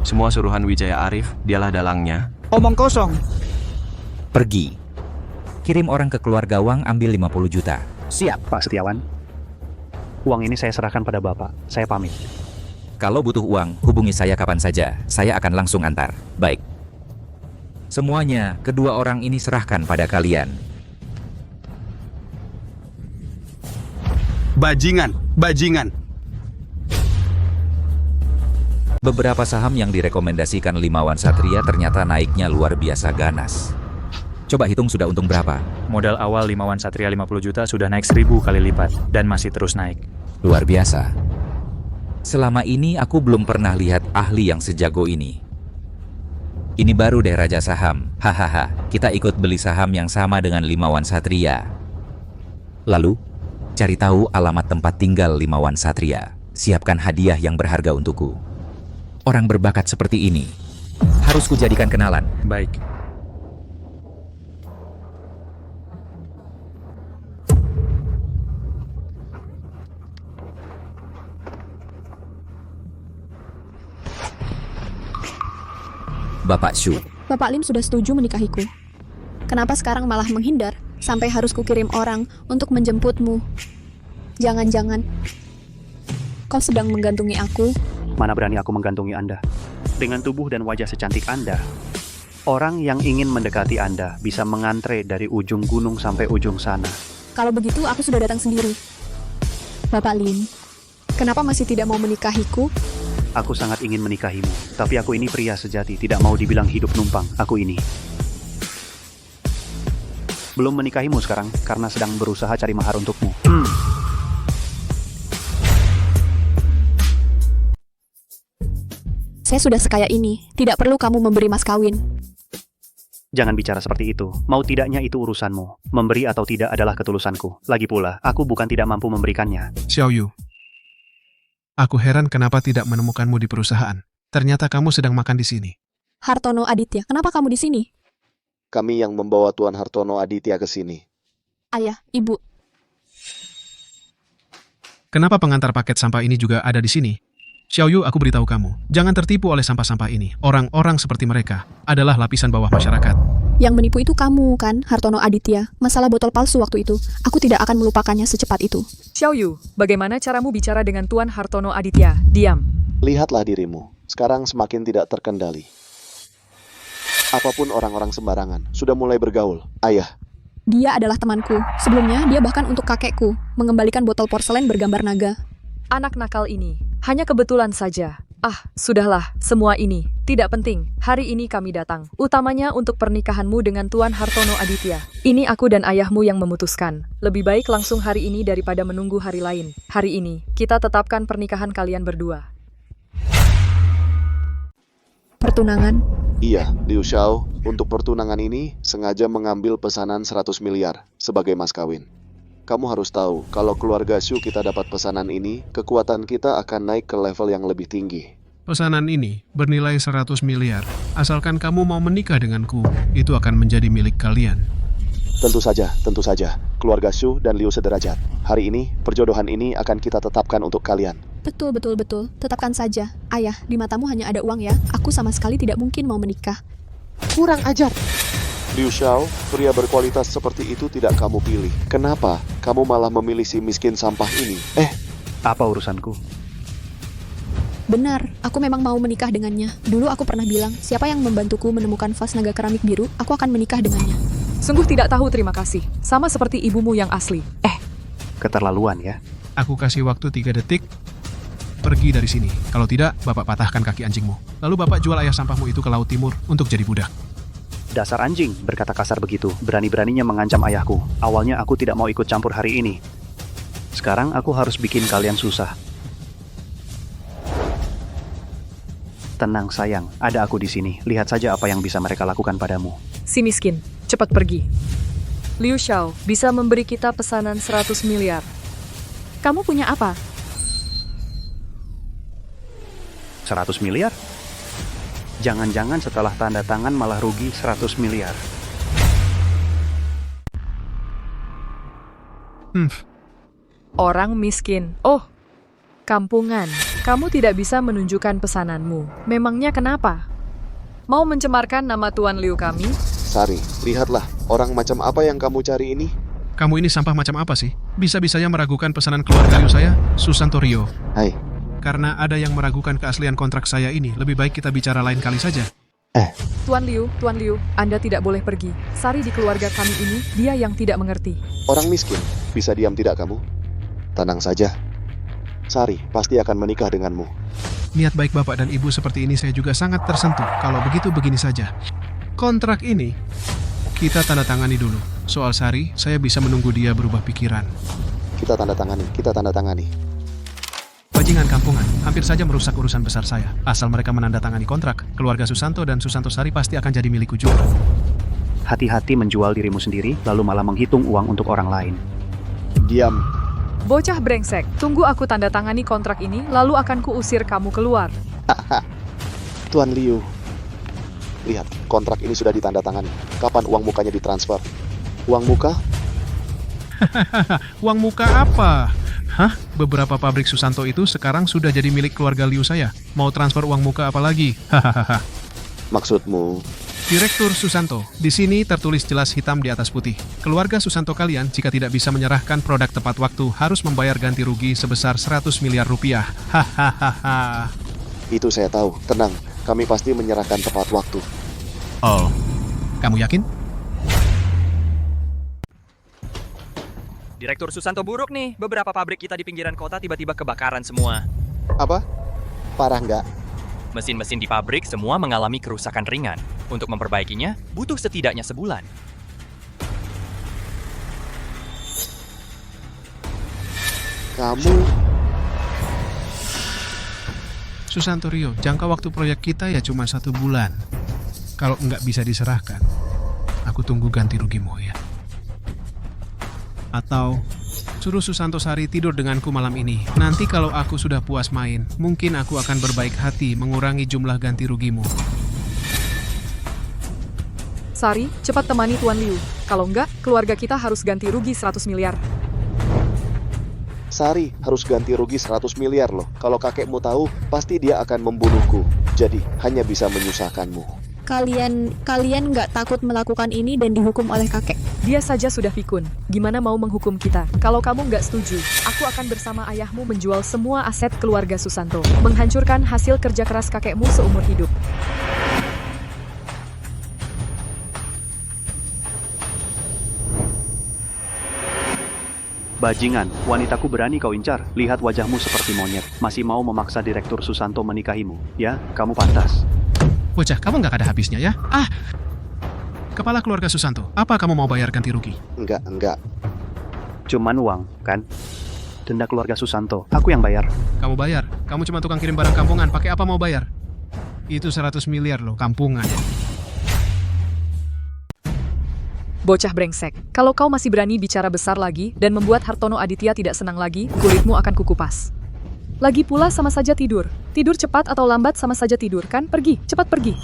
Semua suruhan Wijaya Arif, dialah dalangnya. Omong kosong. Pergi. Kirim orang ke keluarga Wang ambil 50 juta. Siap, Pak Setiawan. Uang ini saya serahkan pada Bapak. Saya pamit. Kalau butuh uang, hubungi saya kapan saja. Saya akan langsung antar. Baik. Semuanya, kedua orang ini serahkan pada kalian. Bajingan. Beberapa saham yang direkomendasikan Limawan Satria ternyata naiknya luar biasa ganas. Coba hitung sudah untung berapa? Modal awal Limawan Satria 50 juta sudah naik 1000 kali lipat dan masih terus naik. Luar biasa. Selama ini aku belum pernah lihat ahli yang sejago ini. Ini baru deh Raja Saham. Hahaha, kita ikut beli saham yang sama dengan Limawan Satria. Lalu, cari tahu alamat tempat tinggal Limawan Satria. Siapkan hadiah yang berharga untukku. Orang berbakat seperti ini harus kujadikan kenalan. Baik. Bapak Shu. Bapak Lim sudah setuju menikahiku. Kenapa sekarang malah menghindar? Sampai harus kukirim orang untuk menjemputmu. Jangan-jangan kau sedang menggantungi aku? Mana berani aku menggantungi Anda. Dengan tubuh dan wajah secantik Anda, orang yang ingin mendekati Anda bisa mengantre dari ujung gunung sampai ujung sana. Kalau begitu, aku sudah datang sendiri. Bapak Lin, kenapa masih tidak mau menikahiku? Aku sangat ingin menikahimu, tapi aku ini pria sejati, tidak mau dibilang hidup numpang. Aku ini belum menikahimu sekarang, karena sedang berusaha cari mahar untukmu. Saya sudah sekaya ini, tidak perlu kamu memberi mas kawin. Jangan bicara seperti itu. Mau tidaknya itu urusanmu. Memberi atau tidak adalah ketulusanku. Lagi pula, aku bukan tidak mampu memberikannya. Xiao Yu, aku heran kenapa tidak menemukanmu di perusahaan. Ternyata kamu sedang makan di sini. Hartono Aditya, kenapa kamu di sini? Kami yang membawa Tuan Hartono Aditya ke sini. Ayah, ibu. Kenapa pengantar paket sampah ini juga ada di sini? Xiao Yu, aku beritahu kamu, jangan tertipu oleh sampah-sampah ini. Orang-orang seperti mereka adalah lapisan bawah masyarakat. Yang menipu itu kamu, kan, Hartono Aditya? Masalah botol palsu waktu itu, aku tidak akan melupakannya secepat itu. Xiao Yu, bagaimana caramu bicara dengan Tuan Hartono Aditya? Diam. Lihatlah dirimu, sekarang semakin tidak terkendali. Apapun orang-orang sembarangan, sudah mulai bergaul. Ayah. Dia adalah temanku. Sebelumnya, dia bahkan untuk kakekku, mengembalikan botol porselen bergambar naga. Anak nakal ini, hanya kebetulan saja. Sudahlah, semua ini tidak penting. Hari ini kami datang, utamanya untuk pernikahanmu dengan Tuan Hartono Aditya. Ini aku dan ayahmu yang memutuskan. Lebih baik langsung hari ini daripada menunggu hari lain. Hari ini, kita tetapkan pernikahan kalian berdua. Pertunangan? Iya, Liu Xiao, untuk pertunangan ini sengaja mengambil pesanan 100 miliar sebagai mas kawin. Kamu harus tahu, kalau keluarga Xu kita dapat pesanan ini, kekuatan kita akan naik ke level yang lebih tinggi. Pesanan ini bernilai 100 miliar. Asalkan kamu mau menikah denganku, itu akan menjadi milik kalian. Tentu saja. Keluarga Xu dan Liu sederajat. Hari ini, perjodohan ini akan kita tetapkan untuk kalian. Betul. Tetapkan saja. Ayah, di matamu hanya ada uang ya? Aku sama sekali tidak mungkin mau menikah. Kurang ajar. Liu Xiao, pria berkualitas seperti itu tidak kamu pilih. Kenapa kamu malah memilih si miskin sampah ini? Apa urusanku? Benar, aku memang mau menikah dengannya. Dulu aku pernah bilang, siapa yang membantuku menemukan vas naga keramik biru, aku akan menikah dengannya. Sungguh tidak tahu terima kasih. Sama seperti ibumu yang asli. Keterlaluan ya. Aku kasih waktu 3 detik. Pergi dari sini. Kalau tidak, Bapak patahkan kaki anjingmu. Lalu Bapak jual ayah sampahmu itu ke Laut Timur untuk jadi budak. Dasar anjing, berkata kasar begitu. Berani-beraninya mengancam ayahku. Awalnya aku tidak mau ikut campur hari ini. Sekarang aku harus bikin kalian susah. Tenang sayang, ada aku di sini. Lihat saja apa yang bisa mereka lakukan padamu. Si miskin, cepat pergi. Liu Xiao bisa memberi kita pesanan 100 miliar. Kamu punya apa? 100 miliar? Jangan-jangan setelah tanda tangan malah rugi 100 miliar. Orang miskin. Oh, kampungan. Kamu tidak bisa menunjukkan pesananmu. Memangnya kenapa? Mau mencemarkan nama Tuan Liu kami? Sari, lihatlah. Orang macam apa yang kamu cari ini? Kamu ini sampah macam apa sih? Bisa-bisanya meragukan pesanan keluarga Liu saya, Susanto Rio. Hai. Karena ada yang meragukan keaslian kontrak saya ini, lebih baik kita bicara lain kali saja. Tuan Liu, Anda tidak boleh pergi. Sari di keluarga kami ini, dia yang tidak mengerti. Orang miskin, bisa diam tidak kamu? Tenang saja. Sari pasti akan menikah denganmu. Niat baik Bapak dan Ibu seperti ini saya juga sangat tersentuh. Kalau begitu begini saja. Kontrak ini, kita tanda tangani dulu. Soal Sari, saya bisa menunggu dia berubah pikiran. Kita tanda tangani. Bajingan kampungan, hampir saja merusak urusan besar saya. Asal mereka menandatangani kontrak, keluarga Susanto dan Susanto Sari pasti akan jadi milikku juga. Hati-hati menjual dirimu sendiri, lalu malah menghitung uang untuk orang lain. Diam. Bocah brengsek, tunggu aku tanda tangani kontrak ini, lalu akan kuusir kamu keluar. Tuan Liu, lihat, kontrak ini sudah ditandatangani. Kapan uang mukanya ditransfer? Uang muka? Uang muka apa? Hah? Beberapa pabrik Susanto itu sekarang sudah jadi milik keluarga Liu saya. Mau transfer uang muka apa lagi? Hahaha. Maksudmu, Direktur Susanto, di sini tertulis jelas hitam di atas putih. Keluarga Susanto kalian jika tidak bisa menyerahkan produk tepat waktu harus membayar ganti rugi sebesar 100 miliar rupiah. Hahaha. Itu saya tahu. Tenang, kami pasti menyerahkan tepat waktu. Oh, kamu yakin? Direktur Susanto buruk nih. Beberapa pabrik kita di pinggiran kota tiba-tiba kebakaran semua. Apa? Parah nggak? Mesin-mesin di pabrik semua mengalami kerusakan ringan. Untuk memperbaikinya, butuh setidaknya sebulan. Kamu... Susanto Rio, jangka waktu proyek kita ya cuma 1 bulan. Kalau nggak bisa diserahkan, aku tunggu ganti rugimu ya. Atau suruh Susanto Sari tidur denganku malam ini. Nanti kalau aku sudah puas main, mungkin aku akan berbaik hati mengurangi jumlah ganti rugimu. Sari, cepat temani Tuan Liu. Kalau enggak, keluarga kita harus ganti rugi 100 miliar. Sari harus ganti rugi 100 miliar loh. Kalau kakekmu tahu, pasti dia akan membunuhku. Jadi, hanya bisa menyusahkanmu. Kalian nggak takut melakukan ini dan dihukum oleh kakek? Dia saja sudah pikun. Gimana mau menghukum kita? Kalau kamu nggak setuju, aku akan bersama ayahmu menjual semua aset keluarga Susanto. Menghancurkan hasil kerja keras kakekmu seumur hidup. Bajingan, wanitaku berani kau incar. Lihat wajahmu seperti monyet. Masih mau memaksa Direktur Susanto menikahimu. Ya, kamu pantas. Bocah, kamu nggak ada habisnya ya? Kepala keluarga Susanto, apa kamu mau bayar ganti rugi? Enggak. Cuman uang, kan? Denda keluarga Susanto, aku yang bayar. Kamu bayar? Kamu cuma tukang kirim barang kampungan, pakai apa mau bayar? Itu 100 miliar loh, kampungan. Bocah brengsek, kalau kau masih berani bicara besar lagi dan membuat Hartono Aditya tidak senang lagi, kulitmu akan kukupas. Lagi pula sama saja tidur. Tidur cepat atau lambat sama saja tidur, kan? Pergi, cepat pergi.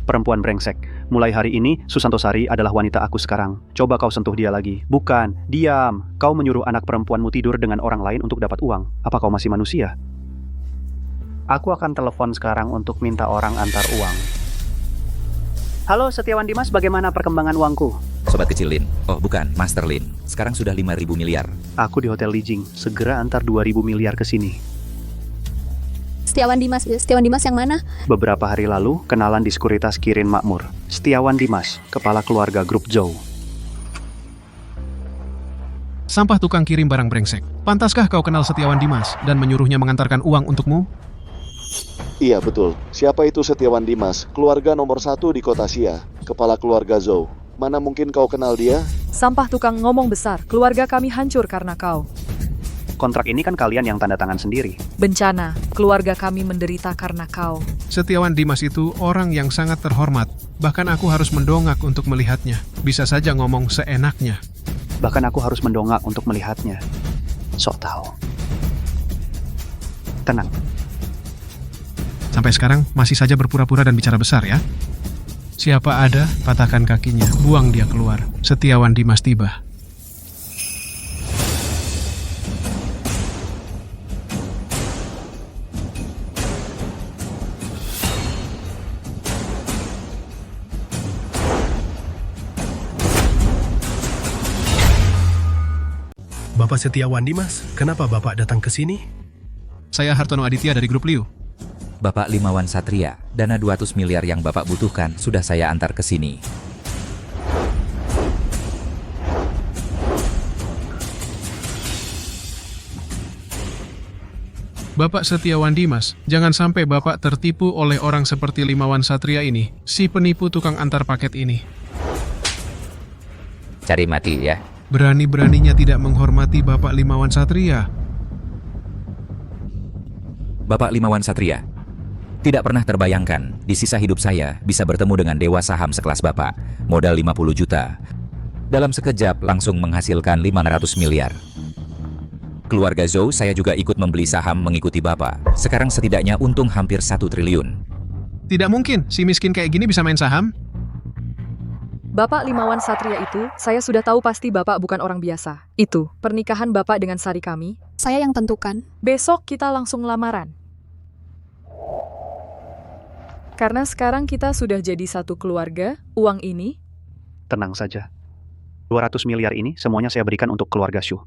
Perempuan brengsek, mulai hari ini Susanto Sari adalah wanita aku sekarang. Coba kau sentuh dia lagi. Bukan, diam. Kau menyuruh anak perempuanmu tidur dengan orang lain untuk dapat uang. Apa kau masih manusia? Aku akan telepon sekarang untuk minta orang antar uang. Halo Setiawan Dimas, bagaimana perkembangan uangku? Sobat kecil Lin. Oh bukan, Master Lin. Sekarang sudah 5.000 miliar. Aku di Hotel Lijing, segera antar 2.000 miliar ke sini. Setiawan Dimas yang mana? Beberapa hari lalu, kenalan di Sekuritas Kirin Makmur. Setiawan Dimas, kepala keluarga grup Zhou. Sampah tukang kirim barang brengsek. Pantaskah kau kenal Setiawan Dimas dan menyuruhnya mengantarkan uang untukmu? Iya betul. Siapa itu Setiawan Dimas? Keluarga nomor 1 di kota Xia. Kepala keluarga Zhou. Mana mungkin kau kenal dia? Sampah tukang ngomong besar. Keluarga kami hancur karena kau. Kontrak ini kan kalian yang tanda tangan sendiri. Bencana. Keluarga kami menderita karena kau. Setiawan Dimas itu orang yang sangat terhormat. Bahkan aku harus mendongak untuk melihatnya. Bisa saja ngomong seenaknya. Bahkan aku harus mendongak untuk melihatnya. Sok tahu. Tenang. Sampai sekarang masih saja berpura-pura dan bicara besar ya. Siapa ada, patahkan kakinya, buang dia keluar. Setiawan Dimas tiba. Bapak Setiawan Dimas, kenapa Bapak datang ke sini? Saya Hartono Aditya dari grup Liu. Bapak Limawan Satria, dana 200 miliar yang Bapak butuhkan sudah saya antar ke sini. Bapak Setiawan Dimas, jangan sampai Bapak tertipu oleh orang seperti Limawan Satria ini, si penipu tukang antar paket ini. Cari mati ya. Berani-beraninya tidak menghormati Bapak Limawan Satria. Bapak Limawan Satria, tidak pernah terbayangkan di sisa hidup saya bisa bertemu dengan dewa saham sekelas Bapak, modal 50 juta. Dalam sekejap langsung menghasilkan 500 miliar. Keluarga Zhou saya juga ikut membeli saham mengikuti Bapak. Sekarang setidaknya untung hampir 1 triliun. Tidak mungkin, si miskin kayak gini bisa main saham. Bapak Limawan Satria itu, saya sudah tahu pasti Bapak bukan orang biasa. Itu, pernikahan Bapak dengan Sari kami. Saya yang tentukan. Besok kita langsung lamaran. Karena sekarang kita sudah jadi satu keluarga, uang ini... Tenang saja. 200 miliar ini semuanya saya berikan untuk keluarga Shu.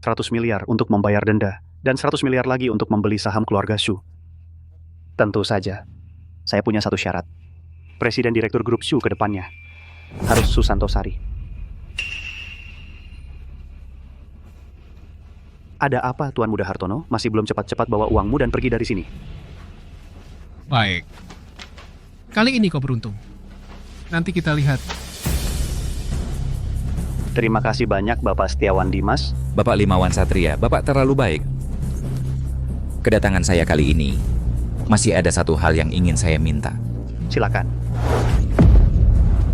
100 miliar untuk membayar denda, dan 100 miliar lagi untuk membeli saham keluarga Shu. Tentu saja, saya punya satu syarat. Presiden Direktur Grup Shu ke depannya harus Susanto Sari. Ada apa, Tuan Muda Hartono? Masih belum cepat-cepat bawa uangmu dan pergi dari sini. Baik. Kali ini kau beruntung. Nanti kita lihat. Terima kasih banyak Bapak Setiawan Dimas. Bapak Limawan Satria, Bapak terlalu baik. Kedatangan saya kali ini, masih ada satu hal yang ingin saya minta. Silakan.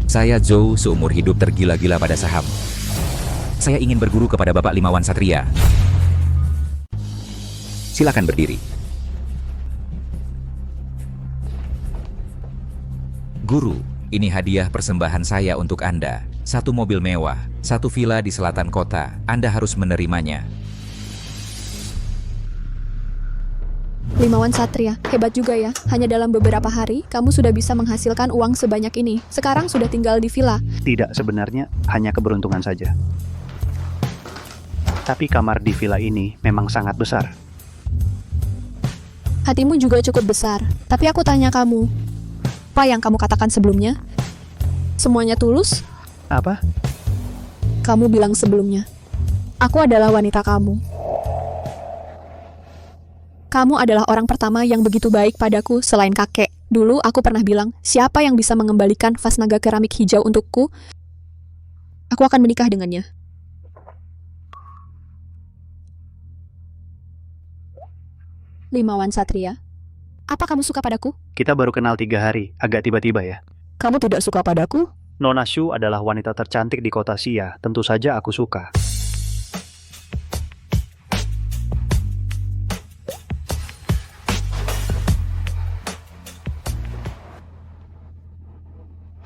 Saya Zhou seumur hidup tergila-gila pada saham. Saya ingin berguru kepada Bapak Limawan Satria. Silakan berdiri. Guru, ini hadiah persembahan saya untuk Anda. Satu mobil mewah, satu villa di selatan kota. Anda harus menerimanya. Limawan Satria, hebat juga ya. Hanya dalam beberapa hari, kamu sudah bisa menghasilkan uang sebanyak ini. Sekarang sudah tinggal di villa. Tidak, sebenarnya hanya keberuntungan saja. Tapi kamar di villa ini memang sangat besar. Hatimu juga cukup besar. Tapi aku tanya kamu, apa yang kamu katakan sebelumnya? Semuanya tulus? Apa? Kamu bilang sebelumnya, aku adalah wanita kamu. Kamu adalah orang pertama yang begitu baik padaku selain kakek. Dulu aku pernah bilang, siapa yang bisa mengembalikan vas naga keramik hijau untukku, aku akan menikah dengannya. Limawan Satria, apa kamu suka padaku? Kita baru kenal 3 hari, agak tiba-tiba ya. Kamu tidak suka padaku? Nona Shu adalah wanita tercantik di kota Xia, tentu saja aku suka.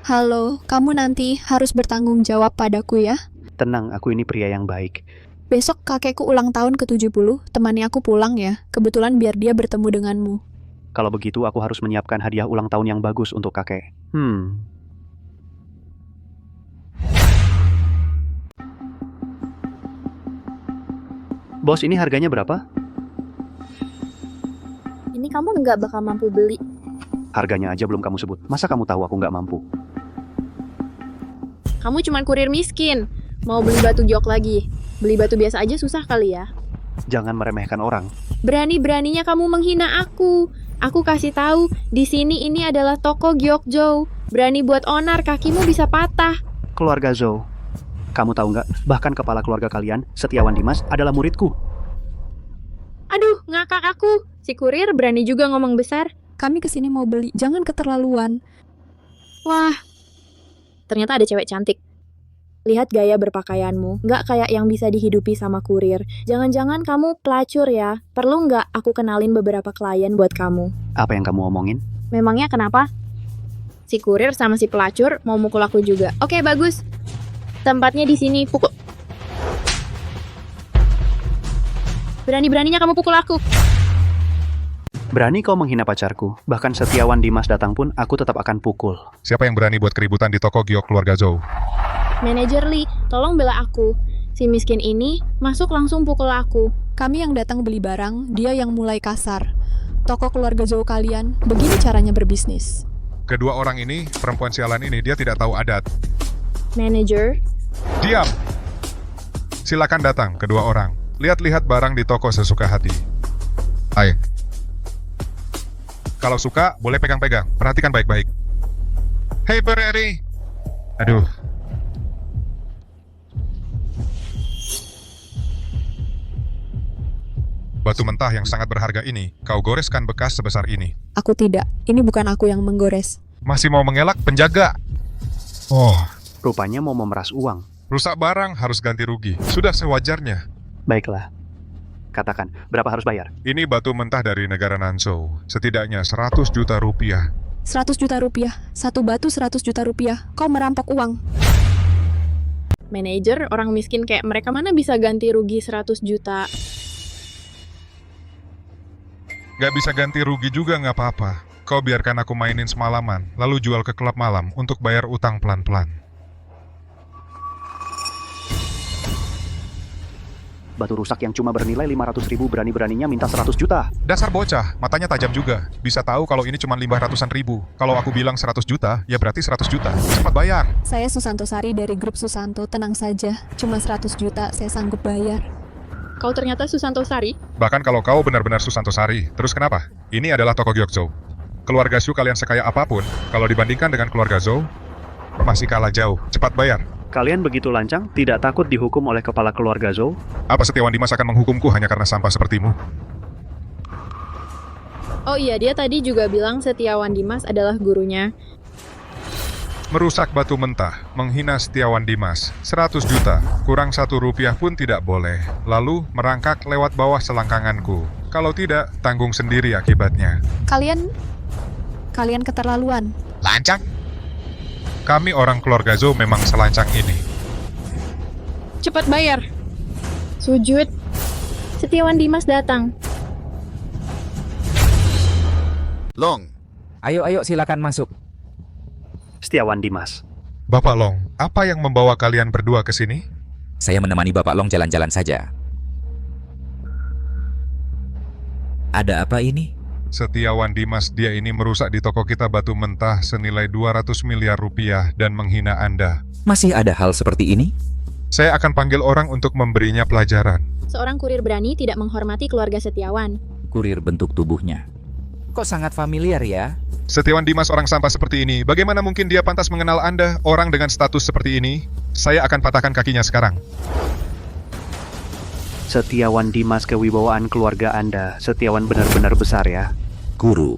Halo, kamu nanti harus bertanggung jawab padaku ya. Tenang, aku ini pria yang baik. Besok kakekku ulang tahun ke-70, temani aku pulang ya. Kebetulan biar dia bertemu denganmu. Kalau begitu aku harus menyiapkan hadiah ulang tahun yang bagus untuk kakek. Bos, ini harganya berapa? Ini kamu nggak bakal mampu beli. Harganya aja belum kamu sebut. Masa kamu tahu aku nggak mampu? Kamu cuma kurir miskin. Mau beli batu giok lagi. Beli batu biasa aja susah kali ya. Jangan meremehkan orang. Berani-beraninya kamu menghina aku. Aku kasih tahu, di sini ini adalah toko Gyokjou. Berani buat onar, kakimu bisa patah. Keluarga Zhou, kamu tahu nggak? Bahkan kepala keluarga kalian, Setiawan Dimas, adalah muridku. Aduh, ngakak aku. Si kurir berani juga ngomong besar. Kami kesini mau beli, jangan keterlaluan. Wah, ternyata ada cewek cantik. Lihat gaya berpakaianmu, nggak kayak yang bisa dihidupi sama kurir. Jangan-jangan kamu pelacur ya? Perlu nggak aku kenalin beberapa klien buat kamu? Apa yang kamu omongin? Memangnya kenapa? Si kurir sama si pelacur mau mukul aku juga. Oke, bagus. Tempatnya di sini, pukul. Berani-beraninya kamu pukul aku. Berani kau menghina pacarku. Bahkan Setiawan Dimas datang pun aku tetap akan pukul. Siapa yang berani buat keributan di toko giok keluarga Zhou? Manajer Lee, tolong bela aku. Si miskin ini masuk langsung pukul aku. Kami yang datang beli barang, dia yang mulai kasar. Toko keluarga Zhou kalian, begini caranya berbisnis. Kedua orang ini, perempuan sialan ini, dia tidak tahu adat. Manajer? Diam! Silakan datang, kedua orang. Lihat-lihat barang di toko sesuka hati. Hai. Kalau suka, boleh pegang-pegang. Perhatikan baik-baik. Hei, Bereri! Aduh. Batu mentah yang sangat berharga ini, kau goreskan bekas sebesar ini. Aku tidak. Ini bukan aku yang menggores. Masih mau mengelak, penjaga? Oh. Rupanya mau memeras uang. Rusak barang harus ganti rugi. Sudah sewajarnya. Baiklah. Katakan, berapa harus bayar? Ini batu mentah dari negara Nanzhou. Setidaknya 100 juta rupiah. 100 juta rupiah. Satu batu 100 juta rupiah. Kau merampok uang. Manajer, orang miskin kayak mereka mana bisa ganti rugi 100 juta? Gak bisa ganti rugi juga nggak apa-apa. Kau biarkan aku mainin semalaman, lalu jual ke klub malam untuk bayar utang pelan-pelan. Batu rusak yang cuma bernilai 500.000 berani-beraninya minta 100 juta. Dasar bocah, matanya tajam juga. Bisa tahu kalau ini cuma limbah ratusan ribu. Kalau aku bilang 100 juta, ya berarti 100 juta. Cepat bayar. Saya Susanto Sari dari grup Susanto, tenang saja. Cuma 100 juta saya sanggup bayar. Kau ternyata Susanto Sari? Bahkan kalau kau benar-benar Susanto Sari, terus kenapa? Ini adalah toko Gyokzo. Keluarga Shu kalian sekaya apapun, kalau dibandingkan dengan keluarga Zhou, masih kalah jauh. Cepat bayar. Kalian begitu lancang, tidak takut dihukum oleh kepala keluarga Zhou? Apa Setiawan Dimas akan menghukumku hanya karena sampah sepertimu? Oh iya, dia tadi juga bilang Setiawan Dimas adalah gurunya. Merusak batu mentah, menghina Setiawan Dimas, 100 juta, kurang 1 rupiah pun tidak boleh. Lalu merangkak lewat bawah selangkanganku. Kalau tidak, tanggung sendiri akibatnya. Kalian keterlaluan. Lancang? Kami orang keluarga Zhou memang selancang ini. Cepat bayar. Sujud. Setiawan Dimas datang. Long. Ayo silakan masuk. Setiawan Dimas. Bapak Long, apa yang membawa kalian berdua ke sini? Saya menemani Bapak Long jalan-jalan saja. Ada apa ini? Setiawan Dimas, dia ini merusak di toko kita batu mentah senilai 200 miliar rupiah dan menghina Anda. Masih ada hal seperti ini? Saya akan panggil orang untuk memberinya pelajaran. Seorang kurir berani tidak menghormati keluarga Setiawan. Kurir bentuk tubuhnya. Kok sangat familiar ya? Setiawan Dimas orang sampah seperti ini. Bagaimana mungkin dia pantas mengenal Anda, orang dengan status seperti ini? Saya akan patahkan kakinya sekarang. Setiawan Dimas, kewibawaan keluarga Anda. Setiawan benar-benar besar ya. Guru.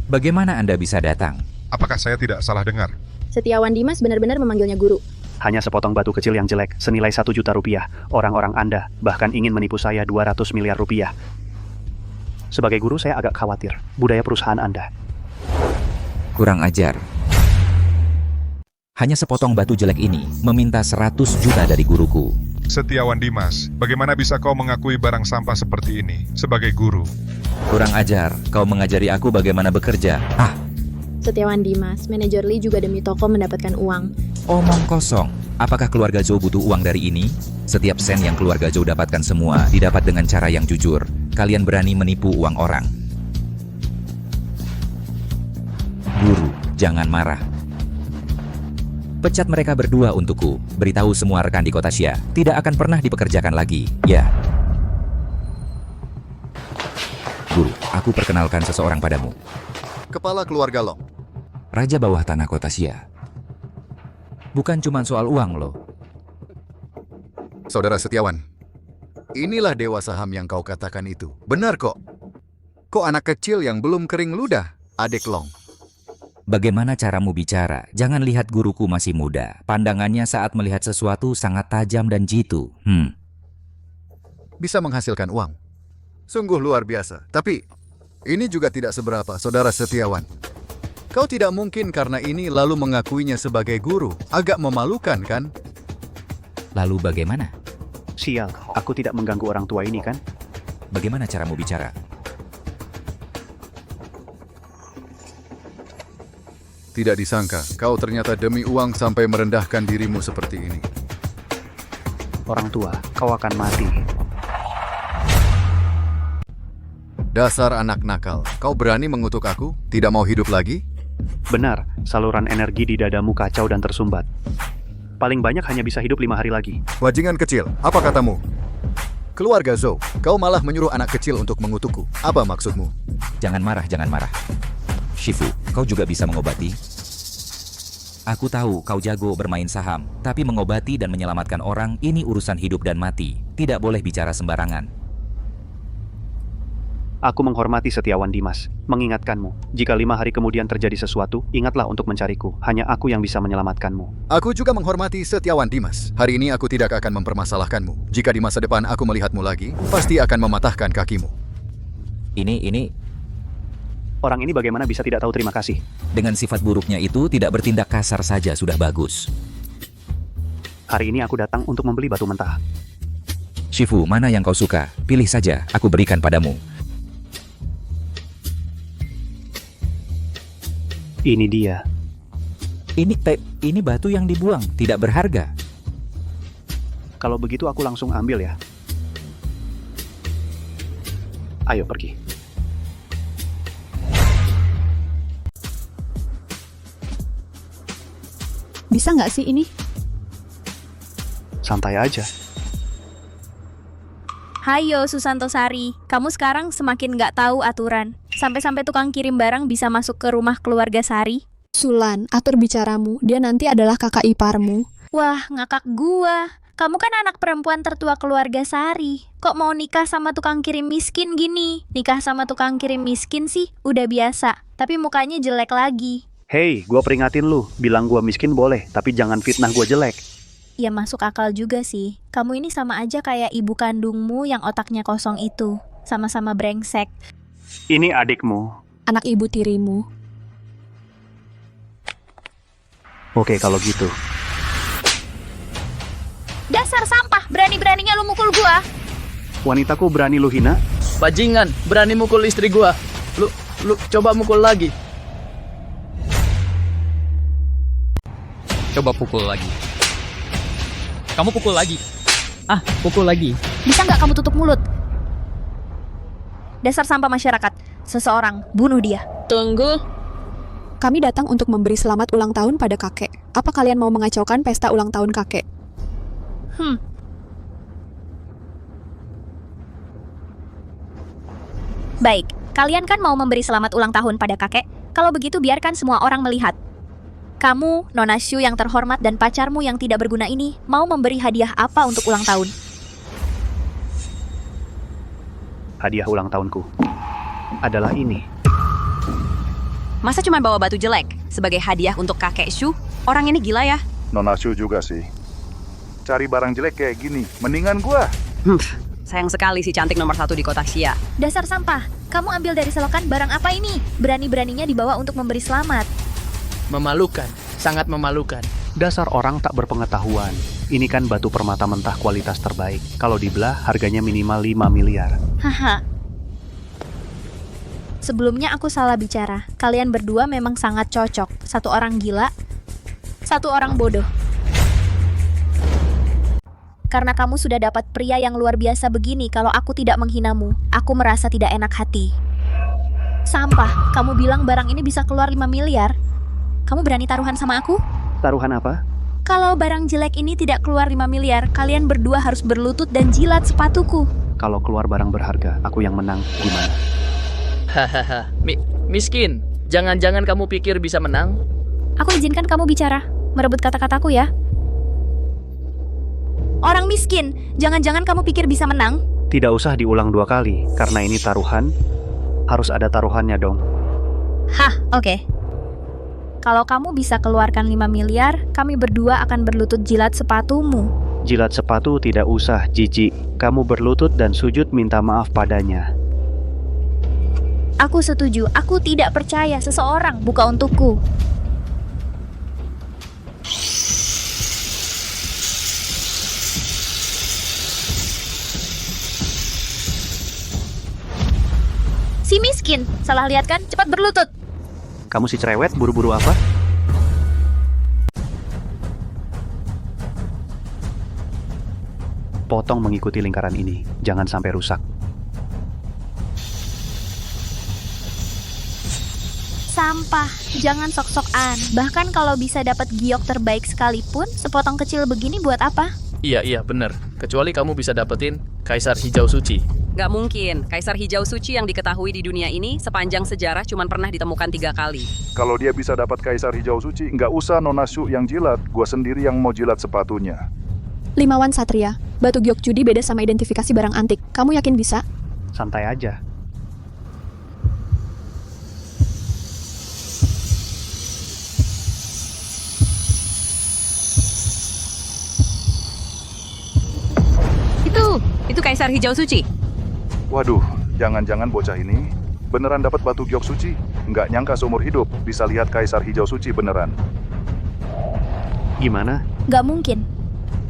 Bagaimana Anda bisa datang? Apakah saya tidak salah dengar? Setiawan Dimas benar-benar memanggilnya guru. Hanya sepotong batu kecil yang jelek, senilai 1 juta rupiah. Orang-orang Anda bahkan ingin menipu saya 200 miliar rupiah. Sebagai guru saya agak khawatir budaya perusahaan Anda. Kurang ajar. Hanya sepotong batu jelek ini meminta 100 juta dari guruku. Setiawan Dimas, bagaimana bisa kau mengakui barang sampah seperti ini sebagai guru? Kurang ajar, kau mengajari aku bagaimana bekerja. Setiawan Dimas, manajer Lee juga demi toko mendapatkan uang. Omong kosong. Apakah keluarga Zhou butuh uang dari ini? Setiap sen yang keluarga Zhou dapatkan semua didapat dengan cara yang jujur. Kalian berani menipu uang orang. Guru, jangan marah. Pecat mereka berdua untukku. Beritahu semua rekan di kota Xia, tidak akan pernah dipekerjakan lagi, ya. Guru, aku perkenalkan seseorang padamu. Kepala keluarga Long. Raja bawah tanah kota Xia. Bukan cuma soal uang loh. Saudara Setiawan, inilah dewa saham yang kau katakan itu. Benar kok. Kok anak kecil yang belum kering ludah, adik Long. Bagaimana caramu bicara? Jangan lihat guruku masih muda. Pandangannya saat melihat sesuatu sangat tajam dan jitu. Bisa menghasilkan uang. Sungguh luar biasa. Tapi, ini juga tidak seberapa, saudara Setiawan. Kau tidak mungkin karena ini lalu mengakuinya sebagai guru. Agak memalukan, kan? Lalu bagaimana? Sial, aku tidak mengganggu orang tua ini, kan? Bagaimana caramu bicara? Tidak disangka, kau ternyata demi uang sampai merendahkan dirimu seperti ini. Orang tua, kau akan mati. Dasar anak nakal, kau berani mengutuk aku? Tidak mau hidup lagi? Benar, saluran energi di dadamu kacau dan tersumbat. Paling banyak hanya bisa hidup 5 hari lagi. Wajingan kecil, apa katamu? Keluarga Zhou, kau malah menyuruh anak kecil untuk mengutukku. Apa maksudmu? Jangan marah, jangan marah. Shifu, kau juga bisa mengobati? Aku tahu kau jago bermain saham, tapi mengobati dan menyelamatkan orang ini urusan hidup dan mati. Tidak boleh bicara sembarangan. Aku menghormati Setiawan Dimas, mengingatkanmu. Jika 5 hari kemudian terjadi sesuatu, ingatlah untuk mencariku. Hanya aku yang bisa menyelamatkanmu. Aku juga menghormati Setiawan Dimas. Hari ini aku tidak akan mempermasalahkanmu. Jika di masa depan aku melihatmu lagi, pasti akan mematahkan kakimu. Ini... Orang ini bagaimana bisa tidak tahu terima kasih? Dengan sifat buruknya itu, tidak bertindak kasar saja sudah bagus. Hari ini aku datang untuk membeli batu mentah. Shifu, mana yang kau suka? Pilih saja, aku berikan padamu. Ini dia. Ini batu yang dibuang, tidak berharga. Kalau begitu aku langsung ambil ya. Ayo pergi. Bisa nggak sih ini? Santai aja. Hayo Susanto Sari, kamu sekarang semakin nggak tahu aturan. Sampai-sampai tukang kirim barang bisa masuk ke rumah keluarga Sari. Sulan, atur bicaramu. Dia nanti adalah kakak iparmu. Wah, ngakak gua. Kamu kan anak perempuan tertua keluarga Sari. Kok mau nikah sama tukang kirim miskin gini? Nikah sama tukang kirim miskin sih udah biasa, tapi mukanya jelek lagi. Hei, gua peringatin lu. Bilang gua miskin boleh, tapi jangan fitnah gua jelek. Ya masuk akal juga sih. Kamu ini sama aja kayak ibu kandungmu yang otaknya kosong itu. Sama-sama brengsek. Ini adikmu. Anak ibu tirimu. Oke, kalau gitu. Dasar sampah, berani-beraninya lu mukul gua. Wanitaku berani lu hina? Bajingan, berani mukul istri gua. Lu coba mukul lagi. Coba pukul lagi. Kamu pukul lagi. Pukul lagi. Bisa nggak kamu tutup mulut? Dasar sampah masyarakat. Seseorang bunuh dia. Tunggu. Kami datang untuk memberi selamat ulang tahun pada kakek. Apa kalian mau mengacaukan pesta ulang tahun kakek? Baik, kalian kan mau memberi selamat ulang tahun pada kakek? Kalau begitu biarkan semua orang melihat. Kamu, Nona Shu yang terhormat dan pacarmu yang tidak berguna ini, mau memberi hadiah apa untuk ulang tahun? Hadiah ulang tahunku adalah ini. Masa cuma bawa batu jelek sebagai hadiah untuk kakek Shu? Orang ini gila ya? Nona Shu juga sih. Cari barang jelek kayak gini, mendingan gua. Sayang sekali si cantik nomor 1 di kota Xia. Dasar sampah, kamu ambil dari selokan barang apa ini? Berani-beraninya dibawa untuk memberi selamat. Memalukan, sangat memalukan. Dasar orang tak berpengetahuan. Ini kan batu permata mentah kualitas terbaik. Kalau dibelah, harganya minimal 5 miliar. Haha. Sebelumnya aku salah bicara. Kalian berdua memang sangat cocok. Satu orang gila, satu orang bodoh. Karena kamu sudah dapat pria yang luar biasa begini, kalau aku tidak menghinamu, aku merasa tidak enak hati. Sampah, kamu bilang barang ini bisa keluar 5 miliar? Kamu berani taruhan sama aku? Taruhan apa? Kalau barang jelek ini tidak keluar 5 miliar, kalian berdua harus berlutut dan jilat sepatuku. Kalau keluar barang berharga, aku yang menang, gimana? Hahaha, miskin. Jangan-jangan kamu pikir bisa menang? Aku izinkan kamu bicara, merebut kata-kataku ya. Orang miskin, jangan-jangan kamu pikir bisa menang? Tidak usah diulang 2 kali, karena ini taruhan. Harus ada taruhannya dong. Hah, oke. Kalau kamu bisa keluarkan 5 miliar, kami berdua akan berlutut jilat sepatumu. Jilat sepatu tidak usah, jijik. Kamu berlutut dan sujud minta maaf padanya. Aku setuju, aku tidak percaya seseorang buka untukku. Si miskin, salah lihat kan? Cepat berlutut. Kamu si cerewet, buru-buru apa? Potong mengikuti lingkaran ini, jangan sampai rusak. Sampah, jangan sok-sokan. Bahkan kalau bisa dapat giok terbaik sekalipun, sepotong kecil begini buat apa? Iya, bener. Kecuali kamu bisa dapetin Kaisar Hijau Suci. Gak mungkin, Kaisar Hijau Suci yang diketahui di dunia ini sepanjang sejarah cuma pernah ditemukan 3 kali. Kalau dia bisa dapat Kaisar Hijau Suci, nggak usah Nona Shu yang jilat. Gua sendiri yang mau jilat sepatunya. Limawan Satria, batu giok judi beda sama identifikasi barang antik. Kamu yakin bisa? Santai aja. Itu Kaisar Hijau Suci. Waduh, jangan-jangan bocah ini beneran dapat batu giok suci. Nggak nyangka seumur hidup bisa lihat Kaisar Hijau Suci beneran. Gimana? Gak mungkin.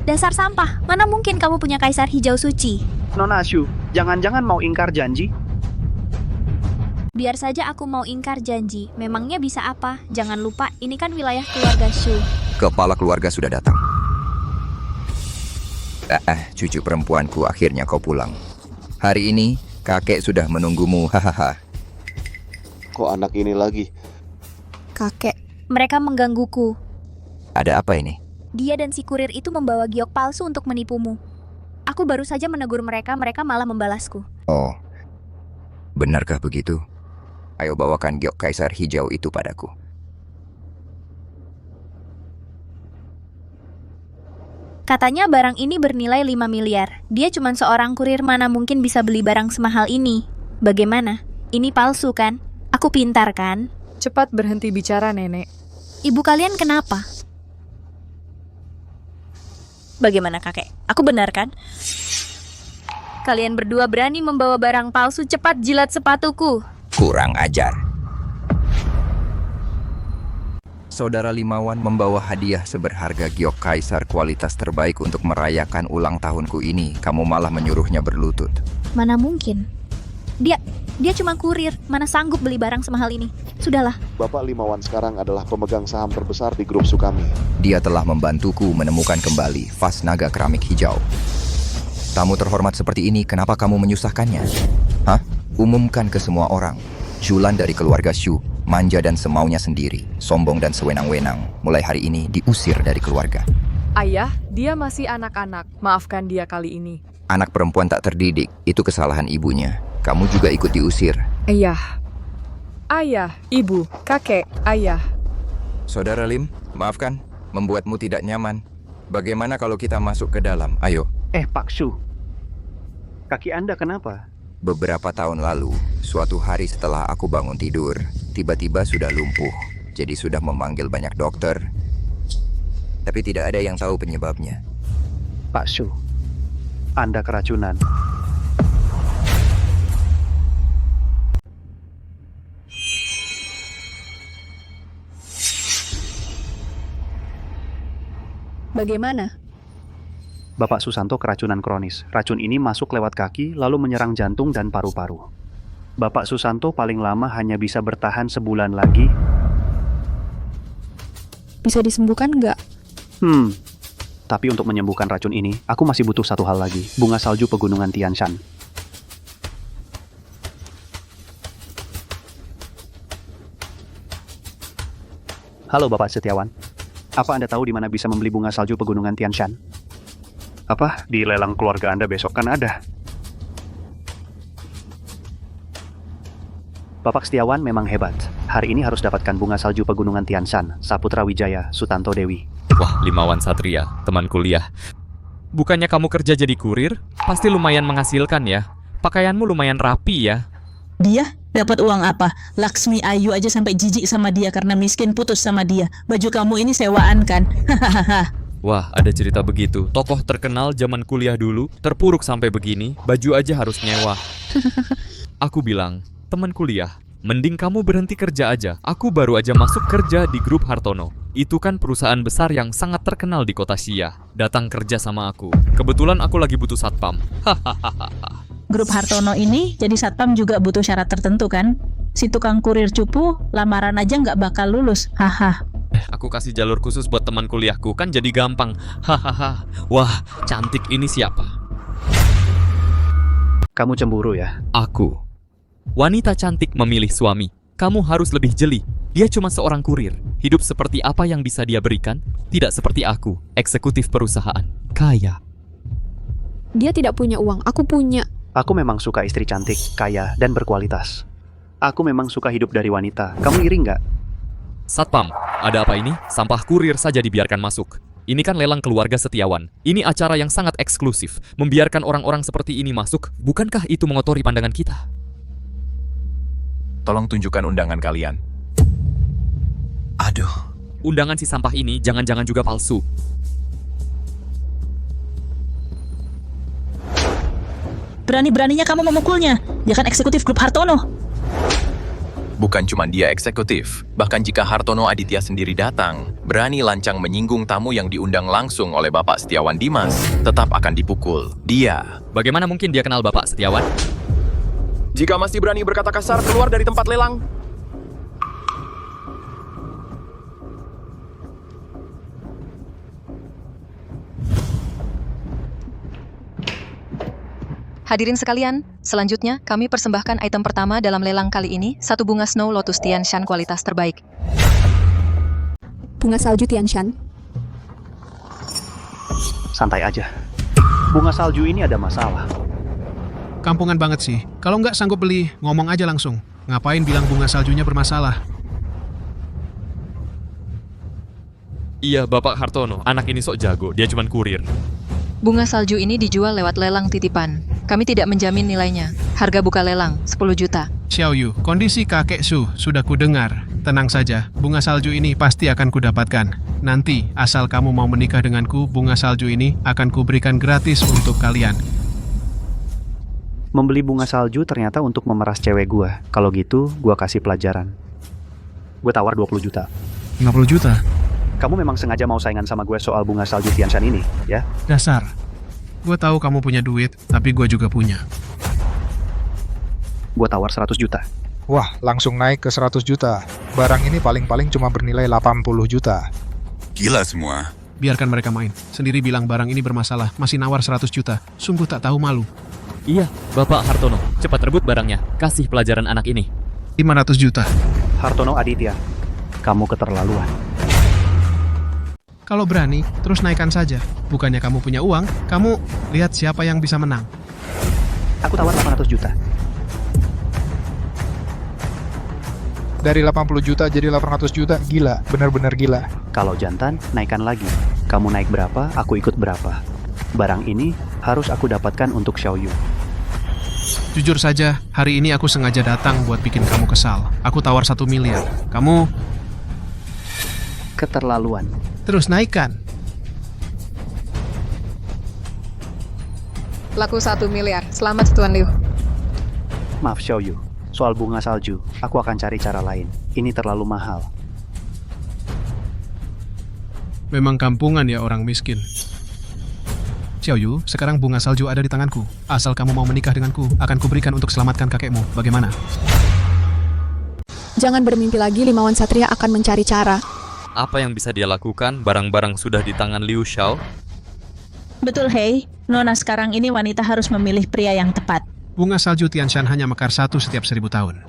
Dasar sampah, mana mungkin kamu punya Kaisar Hijau Suci? Nona Shu, jangan-jangan mau ingkar janji? Biar saja aku mau ingkar janji. Memangnya bisa apa? Jangan lupa, ini kan wilayah keluarga Shu. Kepala keluarga sudah datang. Cucu perempuanku, akhirnya kau pulang. Hari ini, kakek sudah menunggumu, hahaha. Kok anak ini lagi? Kakek. Mereka menggangguku. Ada apa ini? Dia dan si kurir itu membawa giok palsu untuk menipumu. Aku baru saja menegur mereka, mereka malah membalasku. Oh, benarkah begitu? Ayo bawakan giok kaisar hijau itu padaku. Katanya barang ini bernilai 5 miliar. Dia cuma seorang kurir, mana mungkin bisa beli barang semahal ini. Bagaimana? Ini palsu kan? Aku pintar kan? Cepat berhenti bicara, Nenek. Ibu kalian kenapa? Bagaimana kakek? Aku benar kan? Kalian berdua berani membawa barang palsu, cepat jilat sepatuku. Kurang ajar. Saudara Limawan membawa hadiah seberharga giok kaisar kualitas terbaik untuk merayakan ulang tahunku ini. Kamu malah menyuruhnya berlutut. Mana mungkin? Dia cuma kurir, mana sanggup beli barang semahal ini. Sudahlah. Bapak Limawan sekarang adalah pemegang saham terbesar di grup Sukami. Dia telah membantuku menemukan kembali vas naga keramik hijau. Tamu terhormat seperti ini, kenapa kamu menyusahkannya? Hah? Umumkan ke semua orang. Julan dari keluarga Shu, manja dan semaunya sendiri, sombong dan sewenang-wenang. Mulai hari ini diusir dari keluarga. Ayah, dia masih anak-anak. Maafkan dia kali ini. Anak perempuan tak terdidik, itu kesalahan ibunya. Kamu juga ikut diusir. Ayah, ibu, kakek, ayah. Saudara Lim, maafkan, membuatmu tidak nyaman. Bagaimana kalau kita masuk ke dalam? Ayo. Pak Shu, kaki Anda kenapa? Beberapa tahun lalu, suatu hari setelah aku bangun tidur, tiba-tiba sudah lumpuh. Jadi sudah memanggil banyak dokter, tapi tidak ada yang tahu penyebabnya. Pak Shu, Anda keracunan. Bagaimana? Bapak Susanto keracunan kronis. Racun ini masuk lewat kaki, lalu menyerang jantung dan paru-paru. Bapak Susanto paling lama hanya bisa bertahan sebulan lagi. Bisa disembuhkan nggak? Tapi untuk menyembuhkan racun ini, aku masih butuh satu hal lagi. Bunga salju pegunungan Tian Shan. Halo Bapak Setiawan. Apa Anda tahu di mana bisa membeli bunga salju pegunungan Tian Shan? Apa? Di lelang keluarga Anda besok kan ada. Bapak Setiawan memang hebat. Hari ini harus dapatkan bunga salju pegunungan Tian Shan, Saputra Wijaya, Sutanto Dewi. Wah, Limawan Satria, teman kuliah. Bukannya kamu kerja jadi kurir? Pasti lumayan menghasilkan ya. Pakaianmu lumayan rapi ya. Dia dapat uang apa? Laksmi Ayu aja sampai jijik sama dia karena miskin putus sama dia. Baju kamu ini sewaan kan? Hahaha. Wah, ada cerita begitu. Tokoh terkenal zaman kuliah dulu, terpuruk sampai begini, baju aja harus nyewa. Aku bilang, teman kuliah, mending kamu berhenti kerja aja. Aku baru aja masuk kerja di grup Hartono. Itu kan perusahaan besar yang sangat terkenal di kota Sia. Datang kerja sama aku. Kebetulan aku lagi butuh satpam. Grup Hartono ini jadi satpam juga butuh syarat tertentu kan? Si tukang kurir cupu, lamaran aja nggak bakal lulus. Haha. Aku kasih jalur khusus buat teman kuliahku, kan jadi gampang. Hahaha. Wah, cantik ini siapa? Kamu cemburu ya? Aku. Wanita cantik memilih suami. Kamu harus lebih jeli. Dia cuma seorang kurir. Hidup seperti apa yang bisa dia berikan? Tidak seperti aku, eksekutif perusahaan. Kaya. Dia tidak punya uang, aku punya. Aku memang suka istri cantik, kaya, dan berkualitas. Aku memang suka hidup dari wanita. Kamu iri nggak? Satpam, ada apa ini? Sampah kurir saja dibiarkan masuk. Ini kan lelang keluarga Setiawan. Ini acara yang sangat eksklusif. Membiarkan orang-orang seperti ini masuk, bukankah itu mengotori pandangan kita? Tolong tunjukkan undangan kalian. Aduh. Undangan si sampah ini jangan-jangan juga palsu. Berani-beraninya kamu memukulnya. Dia kan eksekutif grup Hartono. Bukan cuma dia eksekutif, bahkan jika Hartono Aditya sendiri datang, berani lancang menyinggung tamu yang diundang langsung oleh Bapak Setiawan Dimas, tetap akan dipukul. Dia. Bagaimana mungkin dia kenal Bapak Setiawan? Jika masih berani berkata kasar, keluar dari tempat lelang. Hadirin sekalian, selanjutnya kami persembahkan item pertama dalam lelang kali ini, satu bunga Snow Lotus Tianshan kualitas terbaik. Bunga salju Tianshan. Santai aja. Bunga salju ini ada masalah. Kampungan banget sih. Kalau nggak sanggup beli, ngomong aja langsung. Ngapain bilang bunga saljunya bermasalah? Iya, Bapak Hartono, anak ini sok jago, dia cuman kurir. Bunga salju ini dijual lewat lelang titipan. Kami tidak menjamin nilainya. Harga buka lelang, 10 juta. Xiao Yu, kondisi kakek Su sudah kudengar. Tenang saja, bunga salju ini pasti akan kudapatkan. Nanti, asal kamu mau menikah denganku, bunga salju ini akan kuberikan gratis untuk kalian. Membeli bunga salju ternyata untuk memeras cewek gua. Kalau gitu, gua kasih pelajaran. Gue tawar 20 juta. 50 juta? Kamu memang sengaja mau saingan sama gue soal bunga salju Tianshan ini, ya? Dasar. Gue tahu kamu punya duit, tapi gue juga punya. Gue tawar 100 juta. Wah, langsung naik ke 100 juta. Barang ini paling-paling cuma bernilai 80 juta. Gila semua. Biarkan mereka main. Sendiri bilang barang ini bermasalah, masih nawar 100 juta. Sungguh tak tahu malu. Iya, Bapak Hartono, cepat rebut barangnya. Kasih pelajaran anak ini. 500 juta. Hartono Aditya, kamu keterlaluan. Kalau berani, terus naikkan saja. Bukannya kamu punya uang, kamu lihat siapa yang bisa menang. Aku tawar 800 juta. Dari 80 juta jadi 800 juta, gila, benar-benar gila. Kalau jantan, naikkan lagi. Kamu naik berapa, aku ikut berapa. Barang ini harus aku dapatkan untuk Xiao Yu. Jujur saja, hari ini aku sengaja datang buat bikin kamu kesal. Aku tawar 1 miliar. Kamu keterlaluan. Terus naikkan. Laku 1 miliar. Selamat, Tuan Liu. Maaf Xiao Yu, soal bunga salju, aku akan cari cara lain. Ini terlalu mahal. Memang kampungan ya orang miskin. Xiao Yu, sekarang bunga salju ada di tanganku. Asal kamu mau menikah denganku, akan kuberikan untuk selamatkan kakekmu. Bagaimana? Jangan bermimpi lagi, Limawan Satria akan mencari cara. Apa yang bisa dia lakukan? Barang-barang sudah di tangan Liu Xiao. Betul, Hei. Nona sekarang ini wanita harus memilih pria yang tepat. Bunga salju Tianshan hanya mekar 1 setiap 1000 tahun.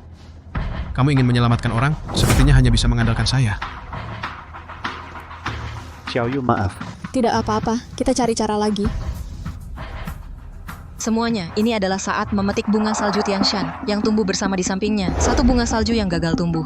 Kamu ingin menyelamatkan orang? Sepertinya hanya bisa mengandalkan saya. Xiao Yu, maaf. Tidak apa-apa, kita cari cara lagi. Semuanya, ini adalah saat memetik bunga salju Tianshan yang tumbuh bersama di sampingnya. Satu bunga salju yang gagal tumbuh.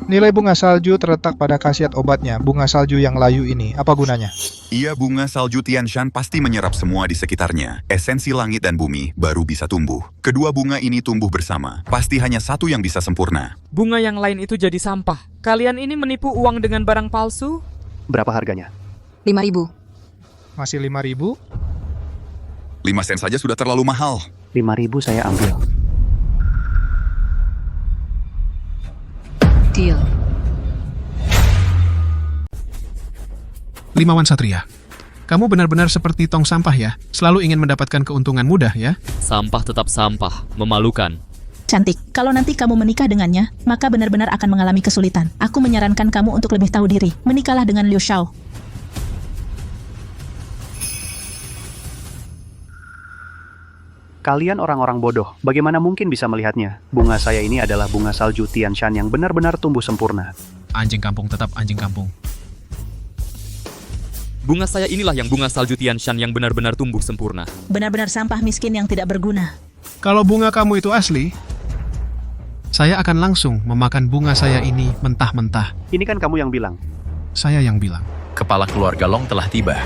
Nilai bunga salju terletak pada khasiat obatnya. Bunga salju yang layu ini, apa gunanya? Iya, bunga salju Tianshan pasti menyerap semua di sekitarnya. Esensi langit dan bumi baru bisa tumbuh. Kedua bunga ini tumbuh bersama. Pasti hanya satu yang bisa sempurna. Bunga yang lain itu jadi sampah. Kalian ini menipu uang dengan barang palsu? Berapa harganya? 5.000. Masih 5.000? 5 sen saja sudah terlalu mahal. 5.000 saya ambil. Deal. Limawan Satria, kamu benar-benar seperti tong sampah ya? Selalu ingin mendapatkan keuntungan mudah ya? Sampah tetap sampah, memalukan. Cantik, kalau nanti kamu menikah dengannya, maka benar-benar akan mengalami kesulitan. Aku menyarankan kamu untuk lebih tahu diri. Menikahlah dengan Liu Xiao. Kalian orang-orang bodoh, bagaimana mungkin bisa melihatnya? Bunga saya ini adalah bunga salju Tianshan yang benar-benar tumbuh sempurna. Anjing kampung tetap anjing kampung. Bunga saya inilah yang bunga salju Tianshan yang benar-benar tumbuh sempurna. Benar-benar sampah miskin yang tidak berguna. Kalau bunga kamu itu asli, saya akan langsung memakan bunga saya ini mentah-mentah. Ini kan kamu yang bilang. Saya yang bilang. Kepala keluarga Long telah tiba.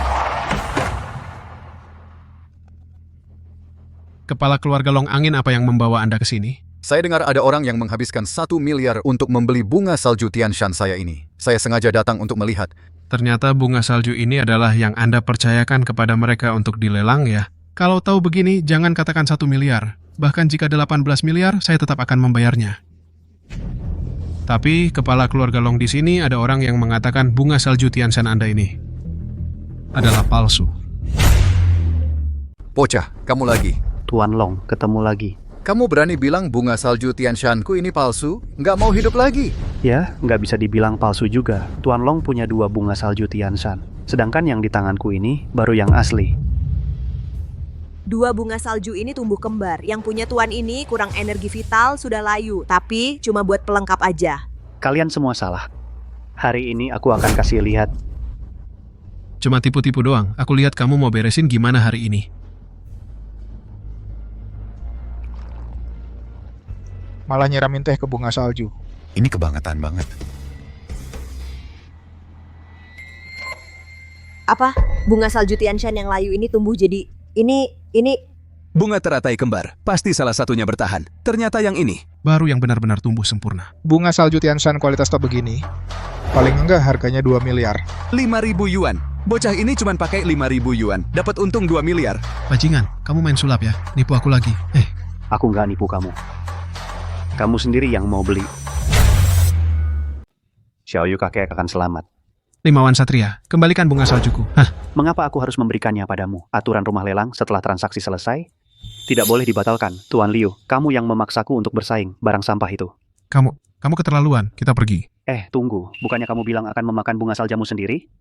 Kepala keluarga Long Angin, apa yang membawa Anda ke sini? Saya dengar ada orang yang menghabiskan 1 miliar untuk membeli bunga salju Tianshan saya ini. Saya sengaja datang untuk melihat. Ternyata bunga salju ini adalah yang Anda percayakan kepada mereka untuk dilelang ya. Kalau tahu begini, jangan katakan 1 miliar. Bahkan jika 18 miliar, saya tetap akan membayarnya. Tapi kepala keluarga Long di sini ada orang yang mengatakan bunga salju Tianshan Anda ini adalah palsu. Pocah, kamu lagi. Tuan Long, ketemu lagi. Kamu berani bilang bunga salju Tianshanku ini palsu? Nggak mau hidup lagi? Ya, nggak bisa dibilang palsu juga. Tuan Long punya 2 bunga salju Tianshan. Sedangkan yang di tanganku ini baru yang asli. 2 bunga salju ini tumbuh kembar. Yang punya tuan ini kurang energi vital, sudah layu. Tapi cuma buat pelengkap aja. Kalian semua salah. Hari ini aku akan kasih lihat. Cuma tipu-tipu doang. Aku lihat kamu mau beresin gimana hari ini. Malah nyiramin teh ke bunga salju. Ini kebangetan banget. Apa? Bunga salju Tianshan yang layu ini tumbuh jadi... Ini... Bunga teratai kembar. Pasti salah satunya bertahan. Ternyata yang ini. Baru yang benar-benar tumbuh sempurna. Bunga salju Tianshan kualitas top begini, paling enggak harganya 2 miliar. 5.000 yuan. Bocah ini cuma pakai 5.000 yuan. Dapat untung 2 miliar. Bajingan, kamu main sulap ya? Nipu aku lagi. Aku nggak nipu kamu. Kamu sendiri yang mau beli. Xiaoyu kakek akan selamat. 5 wan satria, kembalikan bunga saljuku. Hah? Mengapa aku harus memberikannya padamu? Aturan rumah lelang setelah transaksi selesai tidak boleh dibatalkan. Tuan Liu, kamu yang memaksaku untuk bersaing barang sampah itu. Kamu keterlaluan. Kita pergi. Tunggu. Bukannya kamu bilang akan memakan bunga saljamu sendiri?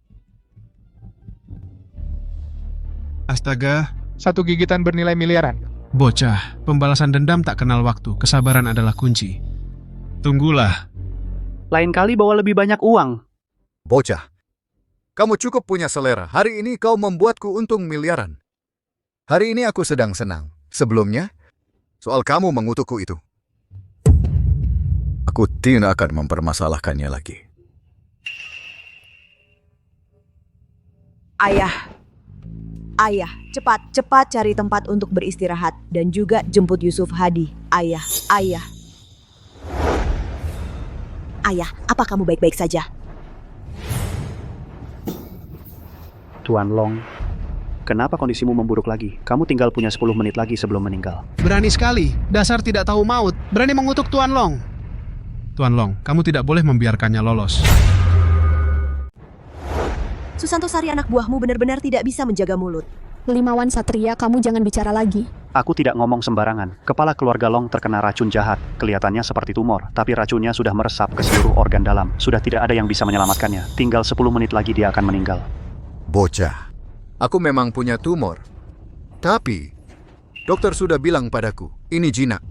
Astaga. 1 gigitan bernilai miliaran. Bocah, pembalasan dendam tak kenal waktu. Kesabaran adalah kunci. Tunggulah. Lain kali bawa lebih banyak uang. Bocah, kamu cukup punya selera. Hari ini kau membuatku untung miliaran. Hari ini aku sedang senang. Sebelumnya, soal kamu mengutukku itu. Aku tidak akan mempermasalahkannya lagi. Ayah, cepat cari tempat untuk beristirahat. Dan juga jemput Yusuf Hadi. Ayah, apa kamu baik-baik saja? Tuan Long, kenapa kondisimu memburuk lagi? Kamu tinggal punya 10 menit lagi sebelum meninggal. Berani sekali. Dasar tidak tahu maut. Berani mengutuk Tuan Long. Tuan Long, kamu tidak boleh membiarkannya lolos. Susanto Sari anak buahmu benar-benar tidak bisa menjaga mulut. 5 wan satria, kamu jangan bicara lagi. Aku tidak ngomong sembarangan. Kepala keluarga Long terkena racun jahat. Kelihatannya seperti tumor, tapi racunnya sudah meresap ke seluruh organ dalam. Sudah tidak ada yang bisa menyelamatkannya. Tinggal 10 menit lagi dia akan meninggal. Bocah, aku memang punya tumor. Tapi, dokter sudah bilang padaku, ini jinak.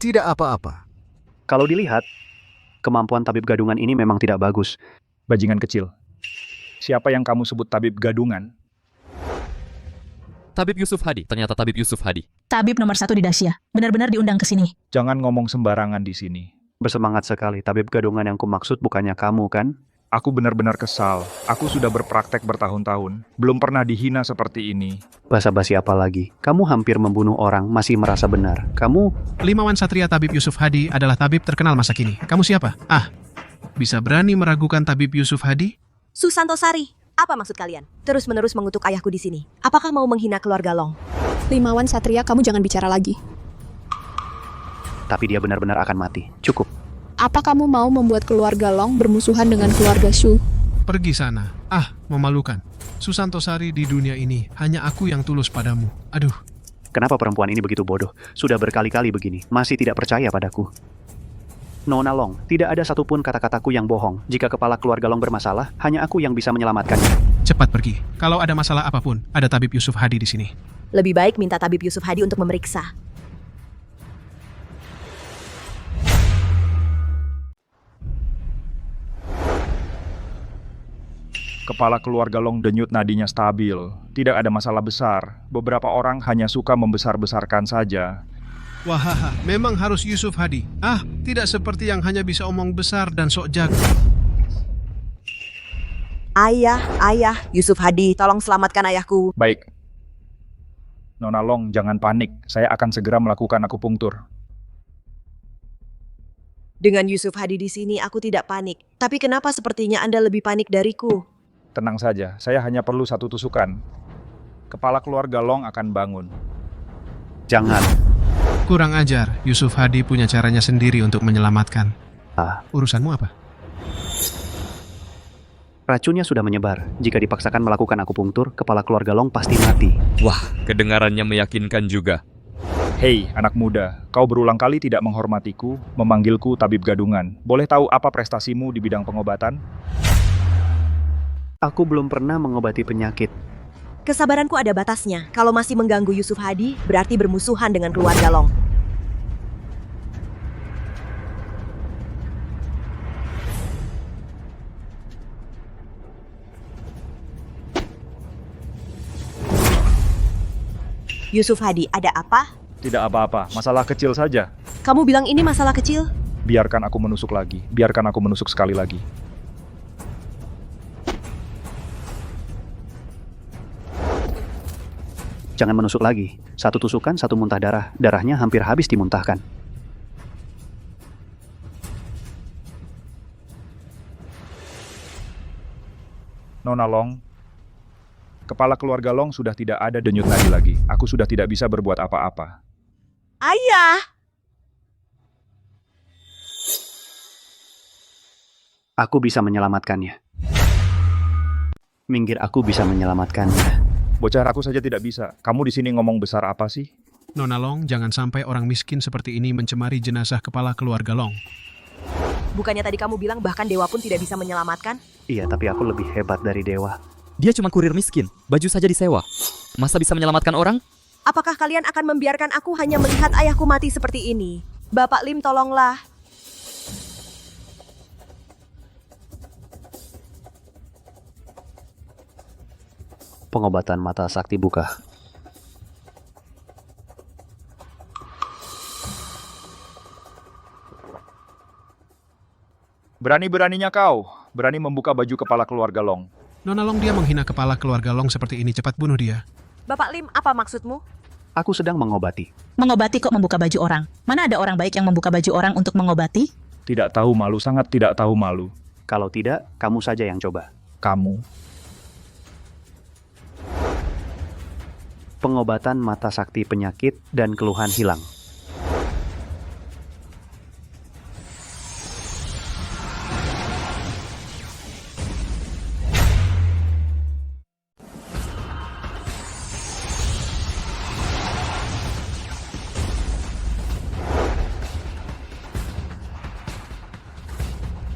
Tidak apa-apa. Kalau dilihat, kemampuan tabib gadungan ini memang tidak bagus. Bajingan kecil. Siapa yang kamu sebut tabib gadungan? Tabib Yusuf Hadi. Ternyata Tabib Yusuf Hadi. Tabib nomor 1 di Dacia. Benar-benar diundang ke sini. Jangan ngomong sembarangan di sini. Bersemangat sekali. Tabib gadungan yang kumaksud bukannya kamu, kan? Aku benar-benar kesal. Aku sudah berpraktek bertahun-tahun. Belum pernah dihina seperti ini. Basa-basi apa lagi? Kamu hampir membunuh orang, masih merasa benar. Kamu... 5 wan satria Tabib Yusuf Hadi adalah tabib terkenal masa kini. Kamu siapa? Bisa berani meragukan Tabib Yusuf Hadi? Susanto Sari, apa maksud kalian? Terus-menerus mengutuk ayahku di sini. Apakah mau menghina keluarga Long? 5 wan satria, kamu jangan bicara lagi. Tapi dia benar-benar akan mati. Cukup. Apa kamu mau membuat keluarga Long bermusuhan dengan keluarga Shu? Pergi sana. Memalukan. Susanto Sari di dunia ini, hanya aku yang tulus padamu. Aduh. Kenapa perempuan ini begitu bodoh? Sudah berkali-kali begini, masih tidak percaya padaku. Nona Long, tidak ada satupun kata-kataku yang bohong. Jika kepala keluarga Long bermasalah, hanya aku yang bisa menyelamatkannya. Cepat pergi. Kalau ada masalah apapun, ada Tabib Yusuf Hadi di sini. Lebih baik minta Tabib Yusuf Hadi untuk memeriksa. Kepala keluarga Long denyut nadinya stabil. Tidak ada masalah besar. Beberapa orang hanya suka membesar-besarkan saja. Wah, memang harus Yusuf Hadi. Tidak seperti yang hanya bisa omong besar dan sok jago. Ayah, Yusuf Hadi, tolong selamatkan ayahku. Baik. Nona Long, jangan panik. Saya akan segera melakukan akupunktur. Dengan Yusuf Hadi di sini, aku tidak panik. Tapi kenapa sepertinya Anda lebih panik dariku? Tenang saja, saya hanya perlu 1 tusukan. Kepala keluarga Long akan bangun. Jangan. Kurang ajar, Yusuf Hadi punya caranya sendiri untuk menyelamatkan. Urusanmu apa? Racunnya sudah menyebar. Jika dipaksakan melakukan akupunktur, kepala keluarga Long pasti mati. Wah, kedengarannya meyakinkan juga. Hei, anak muda, kau berulang kali tidak menghormatiku, memanggilku tabib gadungan. Boleh tahu apa prestasimu di bidang pengobatan? Aku belum pernah mengobati penyakit. Kesabaranku ada batasnya. Kalau masih mengganggu Yusuf Hadi, berarti bermusuhan dengan keluarga Long. Yusuf Hadi, ada apa? Tidak apa-apa, masalah kecil saja. Kamu bilang ini masalah kecil? Biarkan aku menusuk lagi. Biarkan aku menusuk sekali lagi. Jangan menusuk lagi. Satu tusukan, satu muntah darah. Darahnya hampir habis dimuntahkan. Nona Long, kepala keluarga Long sudah tidak ada denyut nadi lagi. Aku sudah tidak bisa berbuat apa-apa. Ayah! Aku bisa menyelamatkannya. Minggir, aku bisa menyelamatkannya. Bocah aku saja tidak bisa. Kamu di sini ngomong besar apa sih? Nona Long, jangan sampai orang miskin seperti ini mencemari jenazah kepala keluarga Long. Bukannya tadi kamu bilang bahkan dewa pun tidak bisa menyelamatkan? Iya, tapi aku lebih hebat dari dewa. Dia cuma kurir miskin, baju saja disewa. Masa bisa menyelamatkan orang? Apakah kalian akan membiarkan aku hanya melihat ayahku mati seperti ini? Bapak Lim, tolonglah. Pengobatan mata sakti buka. Berani-beraninya kau, berani membuka baju kepala keluarga Long. Nona Long, dia menghina kepala keluarga Long seperti ini, cepat bunuh dia. Bapak Lim, apa maksudmu? Aku sedang mengobati. Mengobati kok membuka baju orang? Mana ada orang baik yang membuka baju orang untuk mengobati? Tidak tahu malu, sangat tidak tahu malu. Kalau tidak, kamu saja yang coba. Kamu. Pengobatan mata sakti penyakit dan keluhan hilang.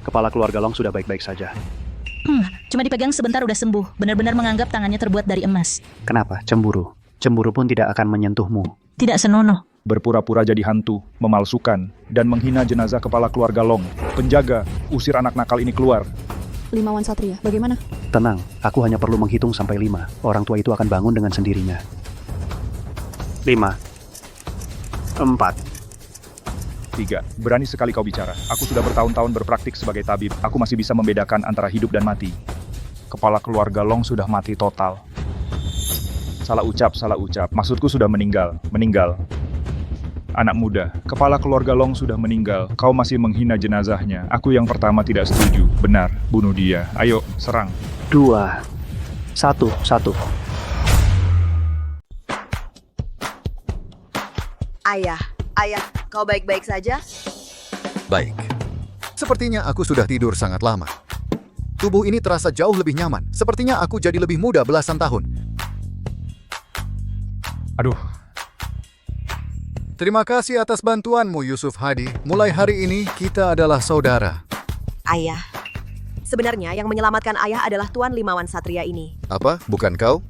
Kepala keluarga Long sudah baik-baik saja. Cuma dipegang sebentar udah sembuh. Benar-benar menganggap tangannya terbuat dari emas. Kenapa? Cemburu. Cemburu pun tidak akan menyentuhmu. Tidak senonoh. Berpura-pura jadi hantu, memalsukan, dan menghina jenazah kepala keluarga Long. Penjaga, usir anak nakal ini keluar. Limawan Satria, bagaimana? Tenang, aku hanya perlu menghitung sampai 5. Orang tua itu akan bangun dengan sendirinya. 5, 4, 3. Berani sekali kau bicara. Aku sudah bertahun-tahun berpraktik sebagai tabib. Aku masih bisa membedakan antara hidup dan mati. Kepala keluarga Long sudah mati total. Salah ucap. Maksudku sudah meninggal. Anak muda, kepala keluarga Long sudah meninggal. Kau masih menghina jenazahnya. Aku yang pertama tidak setuju. Benar, bunuh dia. Ayo, serang. 2, 1. Ayah, kau baik-baik saja? Baik. Sepertinya aku sudah tidur sangat lama. Tubuh ini terasa jauh lebih nyaman. Sepertinya aku jadi lebih muda belasan tahun. Aduh. Terima kasih atas bantuanmu, Yusuf Hadi. Mulai hari ini, kita adalah saudara. Ayah. Sebenarnya yang menyelamatkan ayah adalah Tuan Limawan Satria ini. Apa? Bukan kau?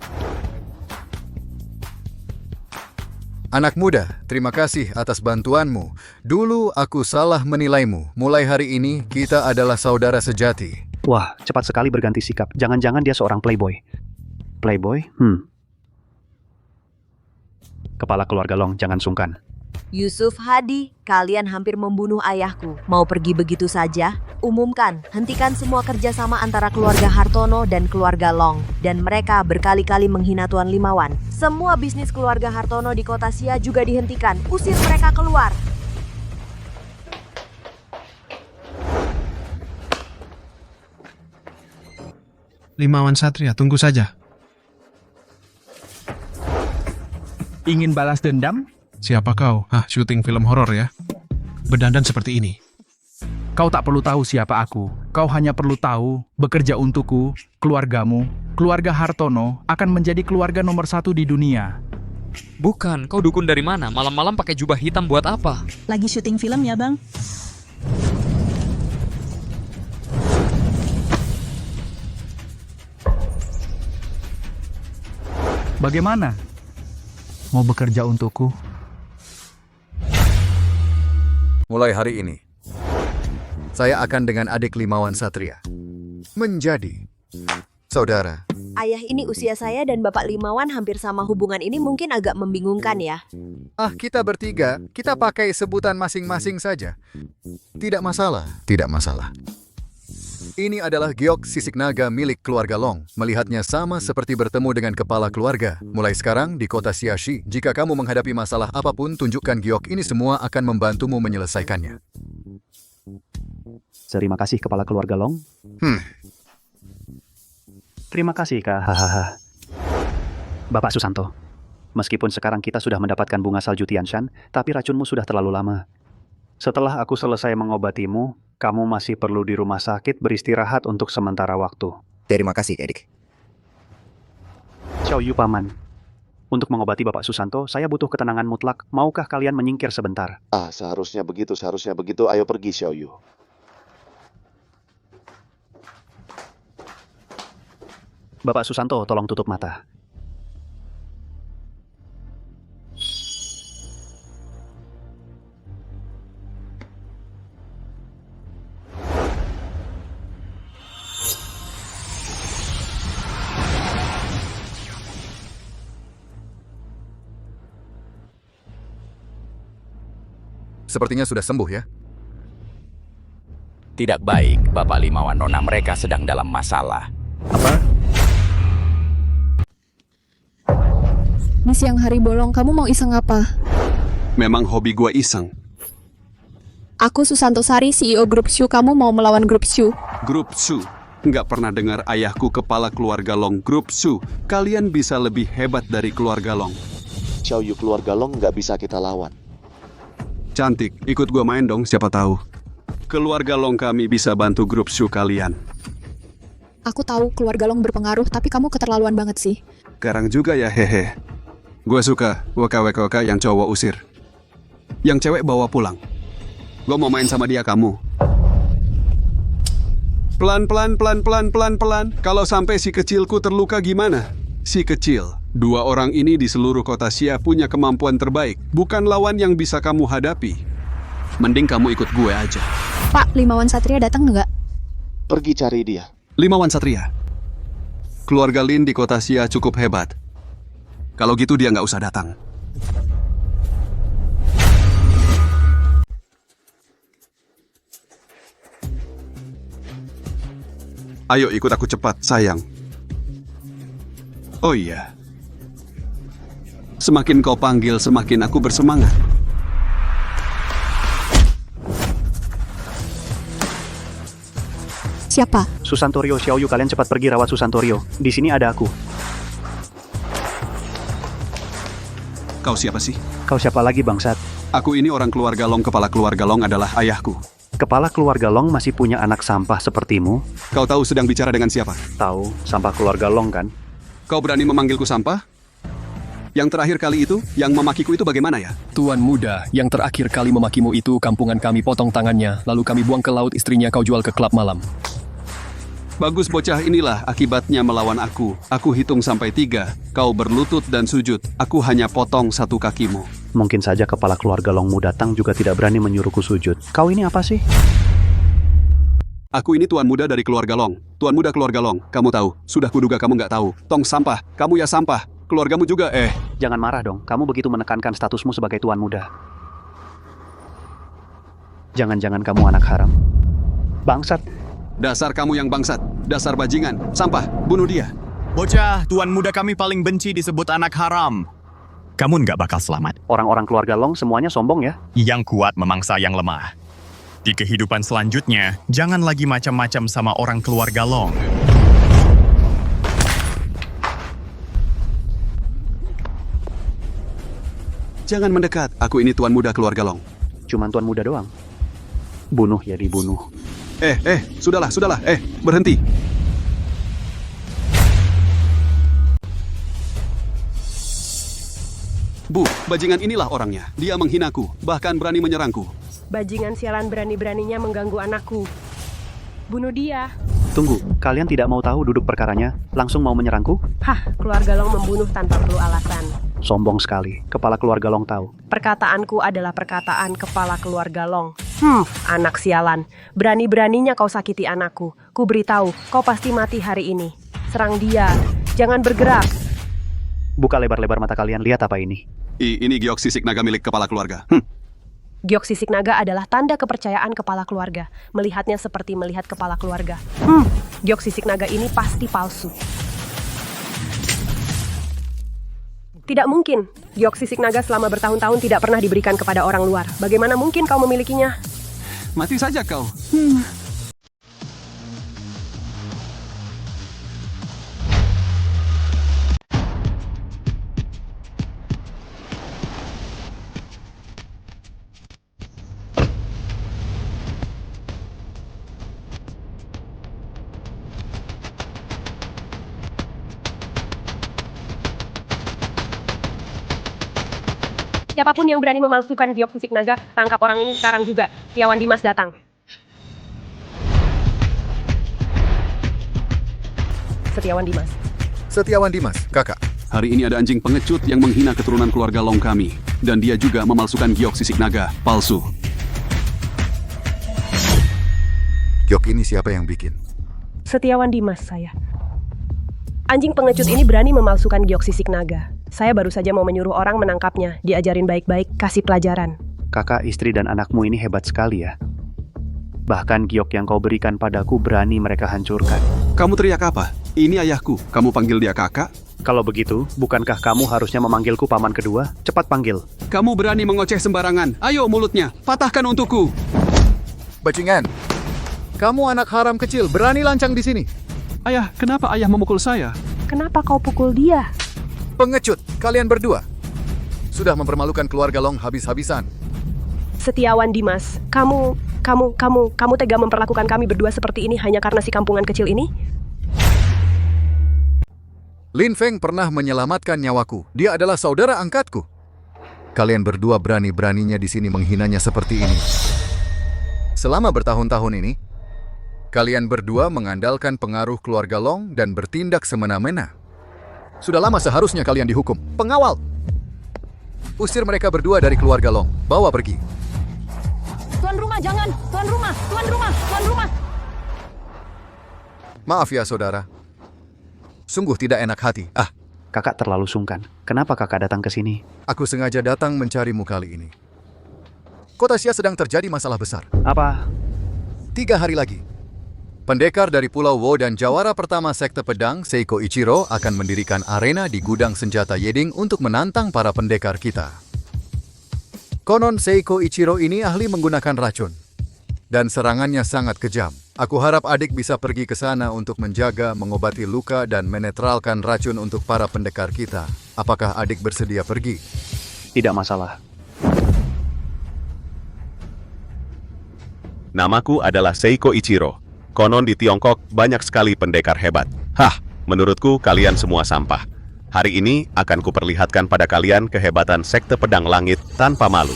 Anak muda, terima kasih atas bantuanmu. Dulu aku salah menilaimu. Mulai hari ini, kita adalah saudara sejati. Wah, cepat sekali berganti sikap. Jangan-jangan dia seorang playboy. Playboy? Kepala keluarga Long, jangan sungkan. Yusuf Hadi, kalian hampir membunuh ayahku. Mau pergi begitu saja? Umumkan, hentikan semua kerjasama antara keluarga Hartono dan keluarga Long. Dan mereka berkali-kali menghina Tuan Limawan. Semua bisnis keluarga Hartono di kota Sia juga dihentikan. Usir mereka keluar. Limawan Satria, tunggu saja. Ingin balas dendam? Siapa kau? Syuting film horor ya? Berdandan seperti ini. Kau tak perlu tahu siapa aku. Kau hanya perlu tahu, bekerja untukku, keluargamu, keluarga Hartono akan menjadi keluarga nomor 1 di dunia. Bukan, kau dukun dari mana? Malam-malam pakai jubah hitam buat apa? Lagi syuting film ya, Bang? Bagaimana? Mau bekerja untukku? Mulai hari ini, saya akan dengan adik Limawan Satria menjadi saudara. Ayah ini usia saya dan Bapak Limawan hampir sama, hubungan ini mungkin agak membingungkan ya. Kita bertiga, kita pakai sebutan masing-masing saja. Tidak masalah, tidak masalah. Ini adalah giok sisik naga milik keluarga Long. Melihatnya sama seperti bertemu dengan kepala keluarga. Mulai sekarang di kota Xiaxi, jika kamu menghadapi masalah apapun, tunjukkan giok ini, semua akan membantumu menyelesaikannya. Terima kasih kepala keluarga Long. Terima kasih Kak. Hahaha. Bapak Susanto, meskipun sekarang kita sudah mendapatkan bunga salju Tianshan, tapi racunmu sudah terlalu lama. Setelah aku selesai mengobatimu, kamu masih perlu di rumah sakit beristirahat untuk sementara waktu. Terima kasih, Erik. Xiao Yu Paman, untuk mengobati Bapak Susanto, saya butuh ketenangan mutlak. Maukah kalian menyingkir sebentar? Seharusnya begitu, seharusnya begitu. Ayo pergi, Xiao Yu. Bapak Susanto, tolong tutup mata. Sepertinya sudah sembuh ya? Tidak baik, Bapak Limawan Nona, mereka sedang dalam masalah. Apa? Ini siang hari bolong, kamu mau iseng apa? Memang hobi gua iseng. Aku Susanto Sari, CEO Grup Shu, kamu mau melawan Grup Shu. Grup Shu. Nggak pernah dengar ayahku kepala keluarga Long. Grup Shu. Kalian bisa lebih hebat dari keluarga Long. Xiao Yu, keluarga Long nggak bisa kita lawan. Cantik, ikut gua main dong, siapa tahu. Keluarga Long kami bisa bantu Grup Shu kalian. Aku tahu keluarga Long berpengaruh, tapi kamu keterlaluan banget sih. Garang juga ya, hehe. Gue suka WKWK yang cowok usir. Yang cewek bawa pulang. Gue mau main sama dia, kamu. Pelan-pelan. Kalau sampai si kecilku terluka gimana? Si kecil. 2 orang ini di seluruh kota Xia punya kemampuan terbaik. Bukan lawan yang bisa kamu hadapi. Mending kamu ikut gue aja. Pak, Limawan Satria datang nggak? Pergi cari dia. Limawan Satria. Keluarga Lin di kota Xia cukup hebat. Kalau gitu dia nggak usah datang. Ayo ikut aku cepat, sayang. Oh iya. Semakin kau panggil, semakin aku bersemangat. Siapa? Susantorio, Xiao Yu, kalian cepat pergi rawat Susantorio. Di sini ada aku. Kau siapa sih? Kau siapa lagi, bangsat? Aku ini orang keluarga Long. Kepala keluarga Long adalah ayahku. Kepala keluarga Long masih punya anak sampah sepertimu? Kau tahu sedang bicara dengan siapa? Tahu, sampah keluarga Long kan? Kau berani memanggilku sampah? Yang terakhir kali itu, yang memakiku itu bagaimana ya? Tuan muda, yang terakhir kali memakimu itu kampungan kami potong tangannya, lalu kami buang ke laut, istrinya kau jual ke klub malam. Bagus bocah, inilah akibatnya melawan aku. Aku hitung sampai 3. Kau berlutut dan sujud. Aku hanya potong 1 kakimu. Mungkin saja kepala keluarga Longmu datang juga tidak berani menyuruhku sujud. Kau ini apa sih? Aku ini tuan muda dari keluarga Long. Tuan muda keluarga Long. Kamu tahu, sudah kuduga kamu nggak tahu. Tong sampah, kamu ya sampah. Keluargamu juga Jangan marah dong, kamu begitu menekankan statusmu sebagai tuan muda. Jangan-jangan kamu anak haram. Bangsat. Dasar kamu yang bangsat. Dasar bajingan. Sampah, bunuh dia. Bocah, tuan muda kami paling benci disebut anak haram. Kamu nggak bakal selamat. Orang-orang keluarga Long semuanya sombong ya? Yang kuat memangsa yang lemah. Di kehidupan selanjutnya, jangan lagi macam-macam sama orang keluarga Long. Jangan mendekat. Aku ini tuan muda keluarga Long. Cuman tuan muda doang. Bunuh ya dibunuh. Sudahlah, berhenti. Bu, bajingan inilah orangnya. Dia menghinaku, bahkan berani menyerangku. Bajingan sialan berani-beraninya mengganggu anakku. Bunuh dia. Tunggu, kalian tidak mau tahu duduk perkaranya, langsung mau menyerangku? Hah, keluarga Long membunuh tanpa perlu alasan. Sombong sekali, kepala keluarga Long tahu. Perkataanku adalah perkataan kepala keluarga Long. Anak sialan. Berani-beraninya kau sakiti anakku. Ku beritahu, kau pasti mati hari ini. Serang dia. Jangan bergerak. Buka lebar-lebar mata kalian, lihat apa ini. Ini giok sisik naga milik kepala keluarga. Giok sisik naga adalah tanda kepercayaan kepala keluarga. Melihatnya seperti melihat kepala keluarga. Giok sisik naga ini pasti palsu. Tidak mungkin. Giok sisik naga selama bertahun-tahun tidak pernah diberikan kepada orang luar. Bagaimana mungkin kau memilikinya? Mati saja kau. Siapapun yang berani memalsukan giok sisik naga, tangkap orang ini sekarang juga. Setiawan Dimas datang. Setiawan Dimas, kakak. Hari ini ada anjing pengecut yang menghina keturunan keluarga Long kami. Dan dia juga memalsukan giok sisik naga, palsu. Giok ini siapa yang bikin? Setiawan Dimas, saya. Anjing pengecut ini berani memalsukan giok sisik naga. Saya baru saja mau menyuruh orang menangkapnya, diajarin baik-baik, kasih pelajaran. Kakak, istri dan anakmu ini hebat sekali ya. Bahkan giok yang kau berikan padaku berani mereka hancurkan. Kamu teriak apa? Ini ayahku. Kamu panggil dia kakak? Kalau begitu, bukankah kamu harusnya memanggilku paman kedua? Cepat panggil. Kamu berani mengoceh sembarangan. Ayo mulutnya, patahkan untukku. Bajingan. Kamu anak haram kecil, berani lancang di sini. Ayah, kenapa ayah memukul saya? Kenapa kau pukul dia? Pengecut, kalian berdua. Sudah mempermalukan keluarga Long habis-habisan. Setiawan Dimas, kamu tega memperlakukan kami berdua seperti ini hanya karena si kampungan kecil ini? Lin Feng pernah menyelamatkan nyawaku. Dia adalah saudara angkatku. Kalian berdua berani-beraninya di sini menghinanya seperti ini. Selama bertahun-tahun ini, kalian berdua mengandalkan pengaruh keluarga Long dan bertindak semena-mena. Sudah lama seharusnya kalian dihukum. Pengawal! Usir mereka berdua dari keluarga Long. Bawa pergi. Tuan rumah, jangan! Tuan rumah! Maaf ya, saudara. Sungguh tidak enak hati. Kakak terlalu sungkan. Kenapa kakak datang ke sini? Aku sengaja datang mencarimu kali ini. Kota Xia sedang terjadi masalah besar. Apa? 3 hari lagi, pendekar dari Pulau Wo dan jawara pertama Sekte Pedang, Seiko Ichiro, akan mendirikan arena di gudang senjata Yeding untuk menantang para pendekar kita. Konon Seiko Ichiro ini ahli menggunakan racun. Dan serangannya sangat kejam. Aku harap adik bisa pergi ke sana untuk menjaga, mengobati luka, dan menetralkan racun untuk para pendekar kita. Apakah adik bersedia pergi? Tidak masalah. Namaku adalah Seiko Ichiro. Konon di Tiongkok banyak sekali pendekar hebat. Menurutku kalian semua sampah. Hari ini akan kuperlihatkan pada kalian kehebatan Sekte Pedang Langit tanpa malu.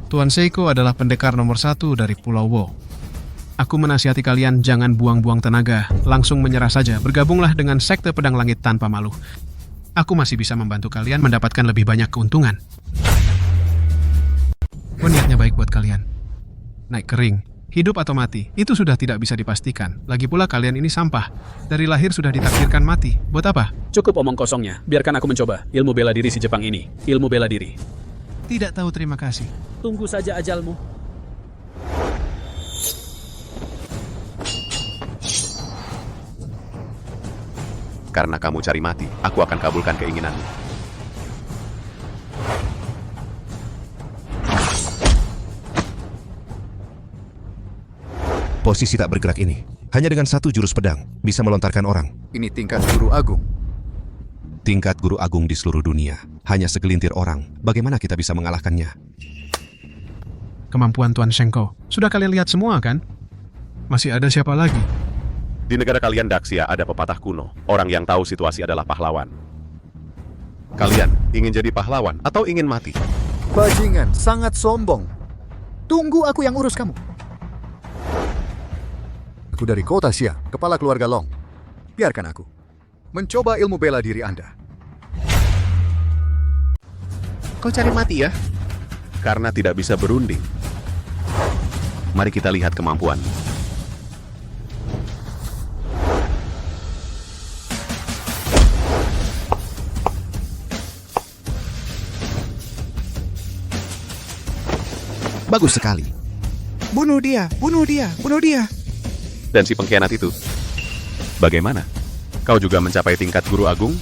Tuan Seiko adalah pendekar nomor 1 dari Pulau Wo. Aku menasihati kalian jangan buang-buang tenaga, langsung menyerah saja, bergabunglah dengan Sekte Pedang Langit tanpa malu. Aku masih bisa membantu kalian mendapatkan lebih banyak keuntungan. Niatnya baik buat kalian. Naik kering, hidup atau mati, itu sudah tidak bisa dipastikan. Lagi pula kalian ini sampah. Dari lahir sudah ditakdirkan mati. Buat apa? Cukup omong kosongnya. Biarkan aku mencoba ilmu bela diri si Jepang ini. Ilmu bela diri. Tidak tahu terima kasih. Tunggu saja ajalmu. Karena kamu cari mati, aku akan kabulkan keinginanmu. Posisi tak bergerak ini, hanya dengan 1 jurus pedang, bisa melontarkan orang. Ini tingkat guru agung. Tingkat guru agung di seluruh dunia, hanya segelintir orang. Bagaimana kita bisa mengalahkannya? kemampuan Tuan Shengko. Sudah kalian lihat semua kan? Masih ada siapa lagi? Di negara kalian Daxia ada pepatah kuno. Orang yang tahu situasi adalah pahlawan. Kalian ingin jadi pahlawan atau ingin mati? Bajingan, sangat sombong. Tunggu aku yang urus kamu. Aku dari kota Xia, kepala keluarga Long. Biarkan aku mencoba ilmu bela diri Anda. Kau cari mati ya? Karena tidak bisa berunding. Mari kita lihat kemampuan. Bagus sekali. Bunuh dia, bunuh dia, bunuh dia. Dan si pengkhianat itu, bagaimana? Kau juga mencapai tingkat guru agung?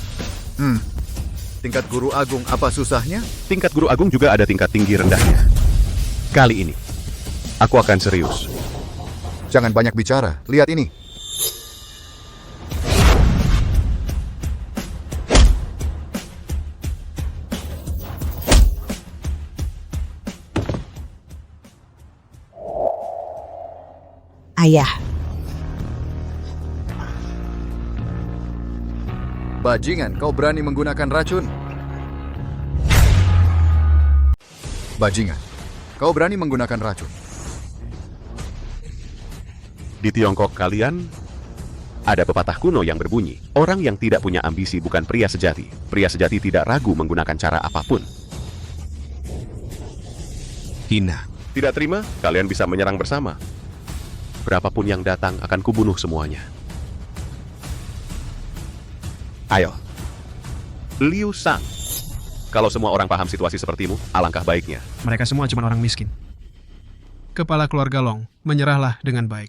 Tingkat guru agung apa susahnya? Tingkat guru agung juga ada tingkat tinggi rendahnya. Kali ini, aku akan serius. Jangan banyak bicara, lihat ini. Ayah, Bajingan, kau berani menggunakan racun? Bajingan, kau berani menggunakan racun? Di Tiongkok kalian, ada pepatah kuno yang berbunyi, orang yang tidak punya ambisi bukan pria sejati. Pria sejati tidak ragu menggunakan cara apapun. Hina. Tidak terima, kalian bisa menyerang bersama. Berapapun yang datang akan kubunuh semuanya. Ayo. Liu Sang. Kalau semua orang paham situasi sepertimu, alangkah baiknya. Mereka semua cuma orang miskin. Kepala keluarga Long, menyerahlah dengan baik.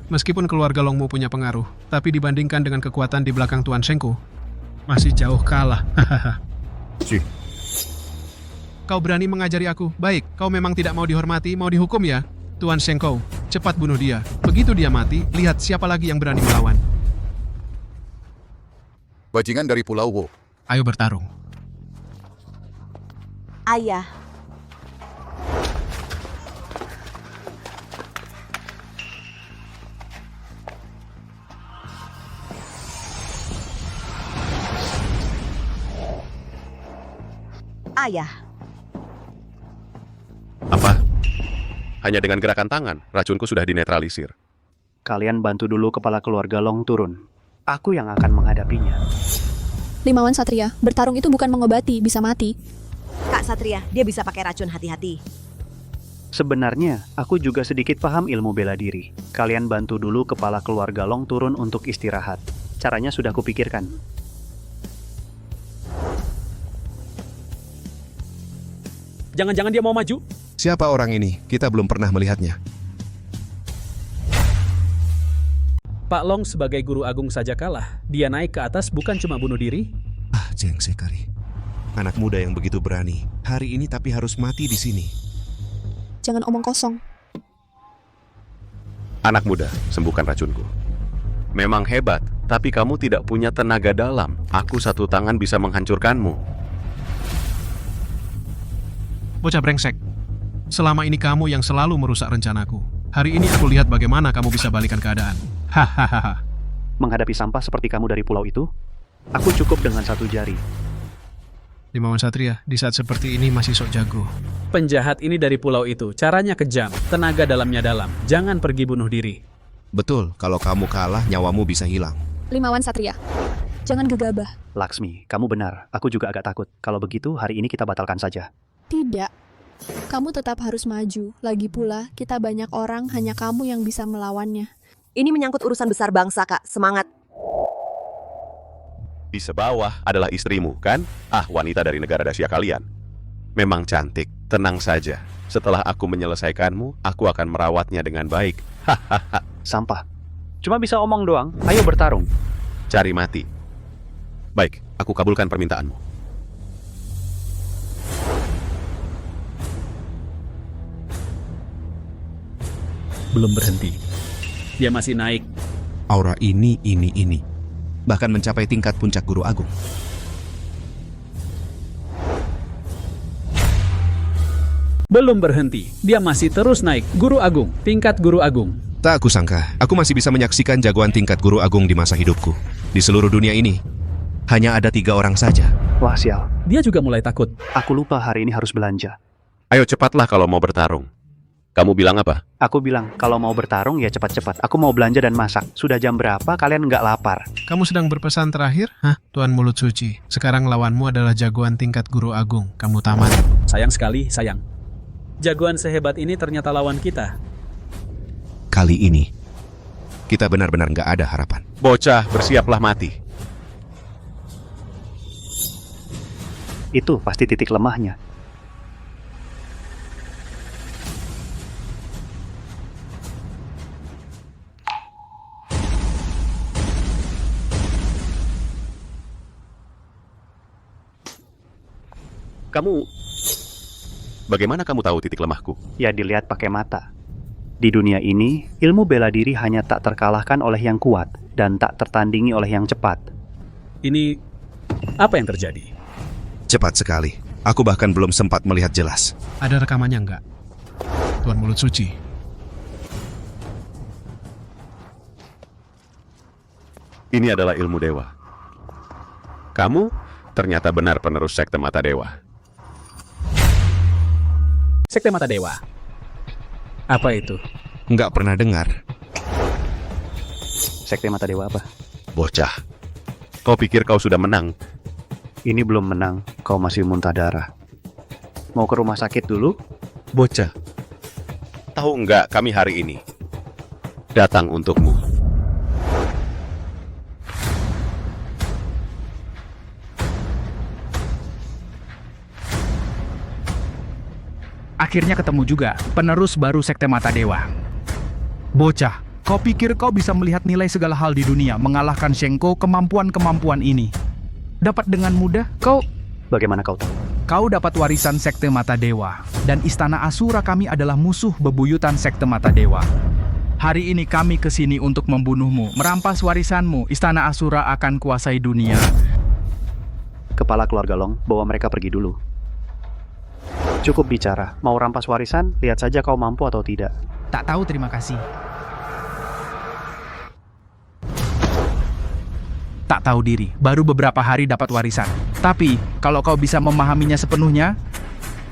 Meskipun keluarga Longmu punya pengaruh, tapi dibandingkan dengan kekuatan di belakang Tuan Shengko, masih jauh kalah. Kau berani mengajari aku? Baik, kau memang tidak mau dihormati, mau dihukum ya? Tuan Shengko, cepat bunuh dia. Begitu dia mati, lihat siapa lagi yang berani melawan. Bajingan dari Pulau Wo. Ayo bertarung. ayah. Ayah. Apa? Hanya dengan gerakan tangan, racunku sudah dinetralisir. Kalian bantu dulu kepala keluarga Long turun. Aku yang akan menghadapinya. Limawan Satria, bertarung itu bukan mengobati, bisa mati. Kak Satria, dia bisa pakai racun, hati-hati. Sebenarnya, aku juga sedikit paham ilmu bela diri. Kalian bantu dulu kepala keluarga Long turun untuk istirahat. Caranya sudah kupikirkan. Jangan-jangan dia mau maju? Siapa orang ini? Kita belum pernah melihatnya. Pak Long sebagai guru agung saja kalah. Dia naik ke atas bukan cuma bunuh diri. Jeng Sekari. Anak muda yang begitu berani. Hari ini tapi harus mati di sini. Jangan omong kosong. Anak muda, sembuhkan racunku. Memang hebat, tapi kamu tidak punya tenaga dalam. Aku satu tangan bisa menghancurkanmu. Bocah brengsek. Selama ini kamu yang selalu merusak rencanaku. Hari ini aku lihat bagaimana kamu bisa balikan keadaan. Hahaha. Menghadapi sampah seperti kamu dari pulau itu, aku cukup dengan satu jari. Limawan Satria, di saat seperti ini masih sok jago. Penjahat ini dari pulau itu, caranya kejam, tenaga dalamnya dalam. Jangan pergi bunuh diri. Betul, kalau kamu kalah, nyawamu bisa hilang. Limawan Satria, jangan gegabah. Laksmi, kamu benar. Aku juga agak takut. Kalau begitu, hari ini kita batalkan saja. Tidak. Kamu tetap harus maju. Lagi pula, kita banyak orang, hanya kamu yang bisa melawannya. Ini menyangkut urusan besar bangsa, Kak. Semangat. Di sebawah adalah istrimu, kan? Wanita dari negara Dacia kalian. Memang cantik, tenang saja. Setelah aku menyelesaikanmu, aku akan merawatnya dengan baik. Hahaha. Sampah. Cuma bisa omong doang. Ayo bertarung. Cari mati. Baik, aku kabulkan permintaanmu. Belum berhenti. Dia masih naik. Aura ini. Bahkan mencapai tingkat puncak guru agung. Belum berhenti, dia masih terus naik. Guru Agung, tingkat Guru Agung. Tak aku sangka, aku masih bisa menyaksikan jagoan tingkat Guru Agung di masa hidupku. Di seluruh dunia ini, hanya ada 3 orang saja. Wah sial, Dia juga mulai takut. aku lupa hari ini harus belanja. Ayo cepatlah kalau mau bertarung. Kamu bilang apa? Aku bilang, kalau mau bertarung ya cepat-cepat. Aku mau belanja dan masak. Sudah jam berapa kalian nggak lapar? Kamu sedang berpesan terakhir? Hah, Tuan Mulut Suci. Sekarang lawanmu adalah jagoan tingkat Guru Agung. Kamu tamat. Sayang sekali, sayang. Jagoan sehebat ini ternyata lawan kita. Kali ini, kita benar-benar nggak ada harapan. Bocah, bersiaplah mati. Itu pasti titik lemahnya. Bagaimana kamu tahu titik lemahku? Ya dilihat pakai mata. Di dunia ini, ilmu bela diri hanya tak terkalahkan oleh yang kuat dan tak tertandingi oleh yang cepat. Ini apa yang terjadi? Cepat sekali. Aku bahkan belum sempat melihat jelas. Ada rekamannya enggak? Tuan Mulut Suci. Ini adalah ilmu dewa. Kamu ternyata benar penerus sekte mata dewa. Sekte Mata Dewa. Apa itu? Nggak pernah dengar. Sekte Mata Dewa apa? Bocah, kau pikir kau sudah menang? Ini belum menang, kau masih muntah darah. Mau ke rumah sakit dulu? Bocah, tahu nggak kami hari ini datang untukmu. Akhirnya ketemu juga, penerus baru Sekte Mata Dewa. Bocah, kau pikir kau bisa melihat nilai segala hal di dunia, mengalahkan Shenko kemampuan-kemampuan ini? Dapat dengan mudah, kau... Bagaimana kau tahu? Kau dapat warisan Sekte Mata Dewa, dan Istana Asura kami adalah musuh bebuyutan Sekte Mata Dewa. Hari ini kami kesini untuk membunuhmu, merampas warisanmu. Istana Asura akan kuasai dunia. Kepala keluarga Long, bawa mereka pergi dulu. Cukup bicara, mau rampas warisan, lihat saja kau mampu atau tidak. Tak tahu, terima kasih. Tak tahu diri, baru beberapa hari dapat warisan. Tapi, kalau kau bisa memahaminya sepenuhnya,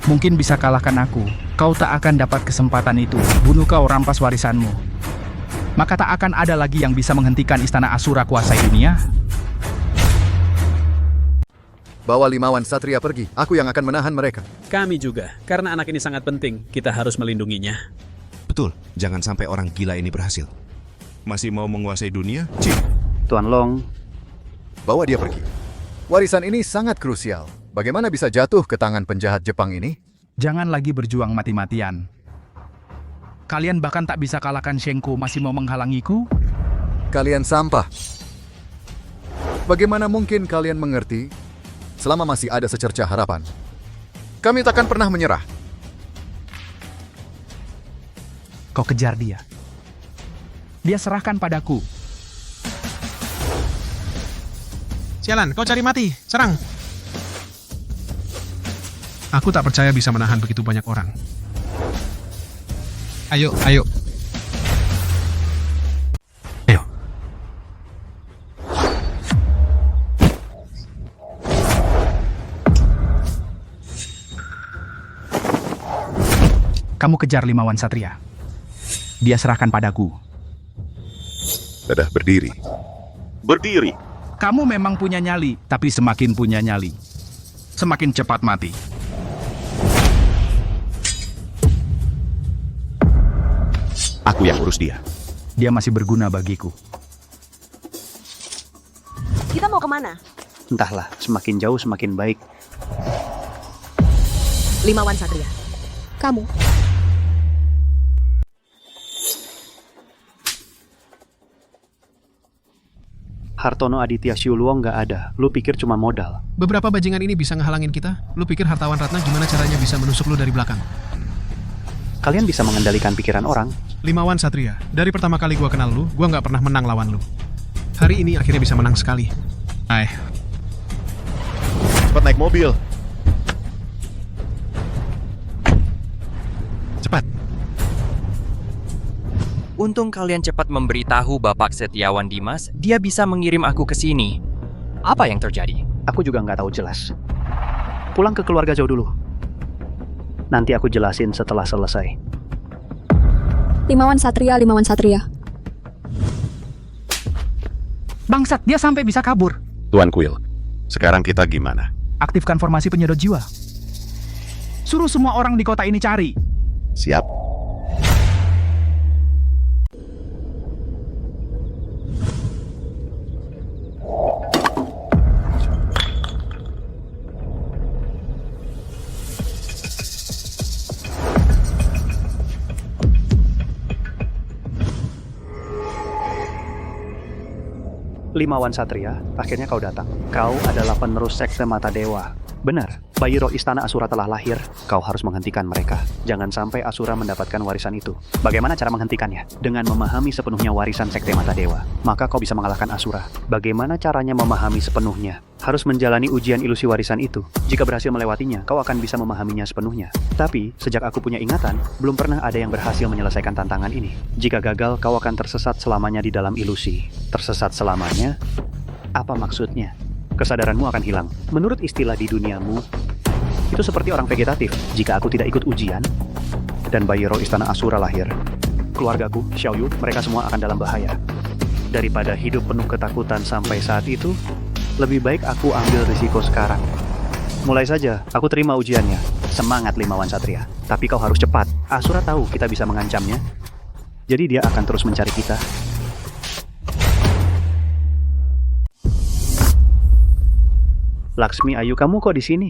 mungkin bisa kalahkan aku. Kau tak akan dapat kesempatan itu. Bunuh kau, rampas warisanmu. Maka tak akan ada lagi yang bisa menghentikan Istana Asura kuasai dunia. Bawa 5 wan satria pergi, aku yang akan menahan mereka. Kami juga, karena anak ini sangat penting. Kita harus melindunginya. Betul, jangan sampai orang gila ini berhasil. Masih mau menguasai dunia? Tuan Long, bawa dia pergi. Warisan ini sangat krusial. Bagaimana bisa jatuh ke tangan penjahat Jepang ini? Jangan lagi berjuang mati-matian. Kalian bahkan tak bisa kalahkan Shenko, masih mau menghalangiku? Kalian sampah. Bagaimana mungkin kalian mengerti selama masih ada secercah harapan? Kami takkan pernah menyerah. Kau kejar dia. Dia serahkan padaku. Sialan, kau cari mati. Serang. Aku tak percaya bisa menahan begitu banyak orang. Ayo, ayo. Kamu kejar 5 wan satria. Dia serahkan padaku. Sudah berdiri. Berdiri. Kamu memang punya nyali, tapi semakin punya nyali, semakin cepat mati. Aku yang urus dia. Dia masih berguna bagiku. Kita mau kemana? entahlah, semakin jauh semakin baik. 5 wan satria. Kamu. Hartono Aditya Siuluong nggak ada. Lu pikir cuma modal? Beberapa bajingan ini bisa ngehalangin kita? Lu pikir hartawan Ratna gimana caranya bisa menusuk lu dari belakang? Kalian bisa mengendalikan pikiran orang. 5 wan Satria, dari pertama kali gua kenal lu, gua nggak pernah menang lawan lu. Hari ini akhirnya bisa menang sekali. Hai. Cepat naik mobil. Untung kalian cepat memberitahu Bapak Setiawan Dimas, dia bisa mengirim aku ke sini. Apa yang terjadi? Aku juga nggak tahu jelas. Pulang ke keluarga jauh dulu. Nanti aku jelasin setelah selesai. Limawan Satria. Bangsat, dia sampai bisa kabur. Tuan Quill, sekarang kita gimana? Aktifkan formasi penyedot jiwa. Suruh semua orang di kota ini cari. Siap. Limawan Satria, akhirnya kau datang. Kau adalah penerus sekte Mata Dewa. Benar, bayi roh istana Asura telah lahir. Kau harus menghentikan mereka. Jangan sampai Asura mendapatkan warisan itu. Bagaimana cara menghentikannya? Dengan memahami sepenuhnya warisan sekte Mata Dewa. Maka kau bisa mengalahkan Asura. Bagaimana caranya memahami sepenuhnya? Harus menjalani ujian ilusi warisan itu. Jika berhasil melewatinya, kau akan bisa memahaminya sepenuhnya. Tapi, sejak aku punya ingatan, belum pernah ada yang berhasil menyelesaikan tantangan ini. Jika gagal, kau akan tersesat selamanya di dalam ilusi. Tersesat selamanya? Apa maksudnya? Kesadaranmu akan hilang. Menurut istilah di duniamu, itu seperti orang vegetatif. Jika aku tidak ikut ujian, dan bayi roh istana Asura lahir, keluargaku, Xiaoyu, mereka semua akan dalam bahaya. Daripada hidup penuh ketakutan sampai saat itu, lebih baik aku ambil risiko sekarang. Mulai saja, aku terima ujiannya. Semangat Limawan Satria. Tapi kau harus cepat. Asura tahu kita bisa mengancamnya. Jadi dia akan terus mencari kita. Laksmi Ayu, kamu kok di sini?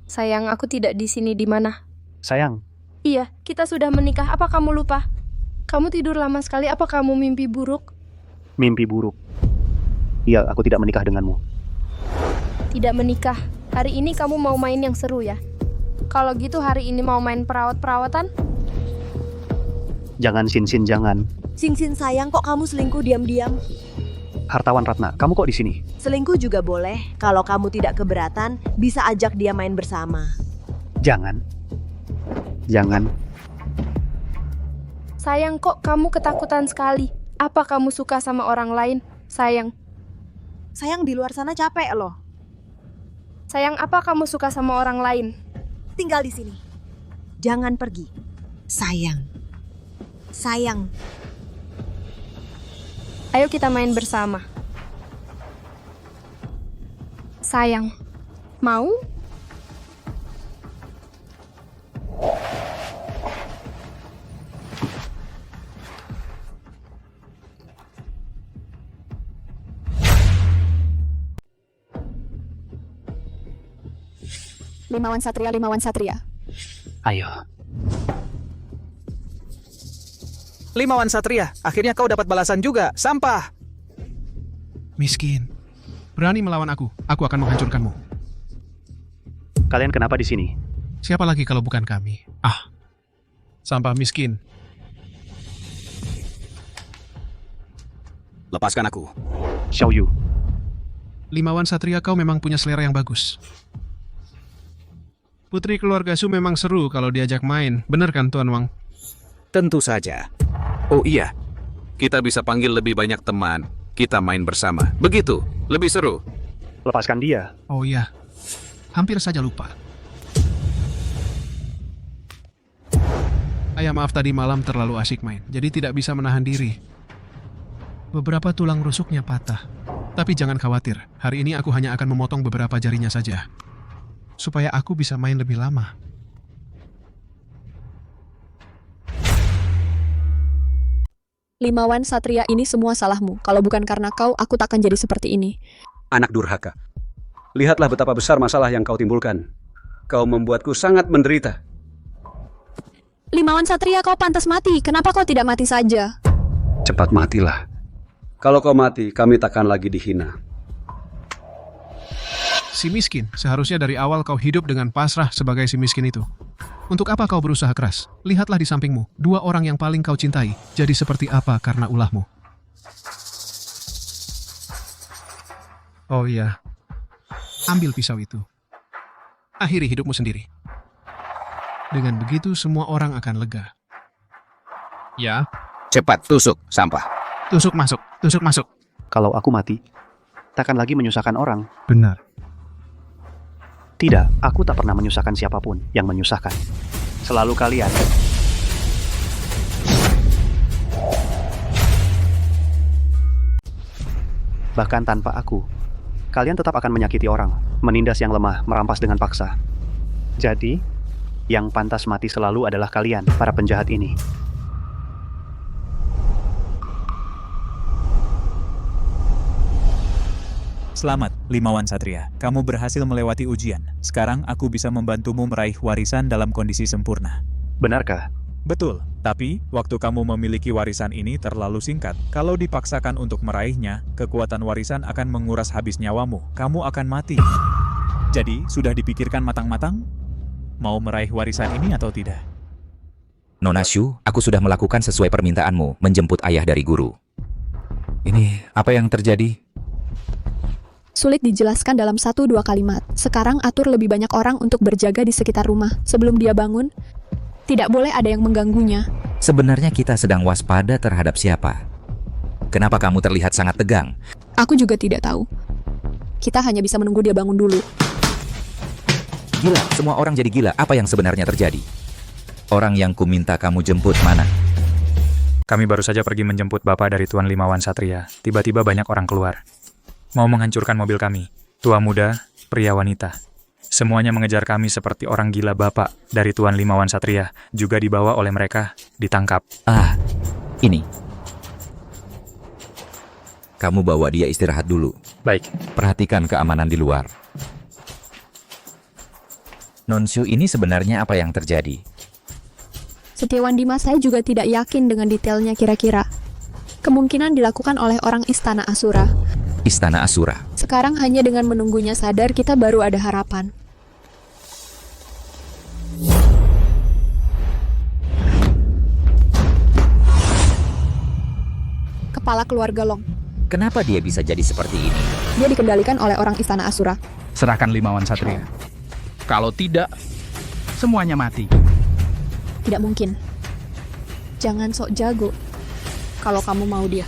Sayang, aku tidak di sini. Di mana? Sayang. Iya, kita sudah menikah. Apa kamu lupa? Kamu tidur lama sekali. Apa kamu mimpi buruk? Mimpi buruk. Iya, aku tidak menikah denganmu. Tidak menikah. Hari ini kamu mau main yang seru ya? Kalau gitu hari ini mau main perawat-perawatan? Jangan, Sin, jangan. Sin sayang, kok kamu selingkuh diam-diam? Hartawan Ratna, kamu kok di sini? Selingkuh juga boleh. Kalau kamu tidak keberatan, bisa ajak dia main bersama. Jangan. Jangan. Sayang, kok kamu ketakutan sekali? Apa kamu suka sama orang lain? Sayang. Sayang, di luar sana capek loh. Sayang, apa kamu suka sama orang lain? Tinggal di sini. Jangan pergi. Sayang. Sayang. Ayo kita main bersama. Sayang, mau? Limawan Satria. Ayo. Limawan Satria, akhirnya kau dapat balasan juga. Sampah. Miskin. Berani melawan aku akan menghancurkanmu. Kalian kenapa di sini? Siapa lagi kalau bukan kami? Sampah miskin. Lepaskan aku. Xiaoyu. Limawan Satria, kau memang punya selera yang bagus. Putri keluarga Su memang seru kalau diajak main. Benar kan, Tuan Wang? Tentu saja. Oh iya, kita bisa panggil lebih banyak teman. Kita main bersama. Begitu, lebih seru. Lepaskan dia. Oh iya, hampir saja lupa. Maaf tadi malam terlalu asik main, jadi tidak bisa menahan diri. Beberapa tulang rusuknya patah. Tapi jangan khawatir, hari ini aku hanya akan memotong beberapa jarinya saja. Supaya aku bisa main lebih lama. Limawan Satria, ini semua salahmu. Kalau bukan karena kau, aku takkan jadi seperti ini. Anak durhaka. Lihatlah betapa besar masalah yang kau timbulkan. Kau membuatku sangat menderita. Limawan Satria, kau pantas mati. Kenapa kau tidak mati saja? Cepat matilah. Kalau kau mati, kami takkan lagi dihina. Si miskin, seharusnya dari awal kau hidup dengan pasrah sebagai si miskin itu. Untuk apa kau berusaha keras? Lihatlah di sampingmu, dua orang yang paling kau cintai. Jadi seperti apa karena ulahmu? Oh iya, ambil pisau itu. Akhiri hidupmu sendiri. Dengan begitu semua orang akan lega. Ya, Cepat, tusuk sampah. Tusuk masuk, tusuk masuk. Kalau aku mati, takkan lagi menyusahkan orang. Benar. Tidak, aku tak pernah menyusahkan siapapun yang menyusahkan. Selalu kalian. Bahkan tanpa aku, kalian tetap akan menyakiti orang, menindas yang lemah, merampas dengan paksa. Jadi, yang pantas mati selalu adalah kalian, para penjahat ini. Selamat, Limawan Satria. Kamu berhasil melewati ujian. Sekarang aku bisa membantumu meraih warisan dalam kondisi sempurna. Benarkah? Betul, tapi waktu kamu memiliki warisan ini terlalu singkat. Kalau dipaksakan untuk meraihnya, kekuatan warisan akan menguras habis nyawamu. Kamu akan mati. Jadi, sudah dipikirkan matang-matang? Mau meraih warisan ini atau tidak? Nona Shu, aku sudah melakukan sesuai permintaanmu, menjemput ayah dari guru. Ini apa yang terjadi? Sulit dijelaskan dalam 1-2 kalimat. Sekarang atur lebih banyak orang untuk berjaga di sekitar rumah. Sebelum dia bangun, tidak boleh ada yang mengganggunya. Sebenarnya kita sedang waspada terhadap siapa? Kenapa kamu terlihat sangat tegang? Aku juga tidak tahu. Kita hanya bisa menunggu dia bangun dulu. Gila, semua orang jadi gila. Apa yang sebenarnya terjadi? Orang yang kuminta kamu jemput mana? Kami baru saja pergi menjemput Bapak dari Tuan Limawan Satria. Tiba-tiba banyak orang keluar. Mau menghancurkan mobil kami. Tua muda, pria wanita. Semuanya mengejar kami seperti orang gila. Bapak dari Tuan Limawan Satria juga dibawa oleh mereka, ditangkap. Ini. Kamu bawa dia istirahat dulu. Baik. Perhatikan keamanan di luar. Nonshu, ini sebenarnya apa yang terjadi? Setiawan Dimas, saya juga tidak yakin dengan detailnya kira-kira. Kemungkinan dilakukan oleh orang Istana Asura. Istana Asura. Sekarang hanya dengan menunggunya sadar, kita baru ada harapan. Kepala keluarga Long. Kenapa dia bisa jadi seperti ini? Dia dikendalikan oleh orang Istana Asura. Serahkan Limawan Satria. Kalau tidak, semuanya mati. Tidak mungkin. Jangan sok jago. Kalau kamu mau dia,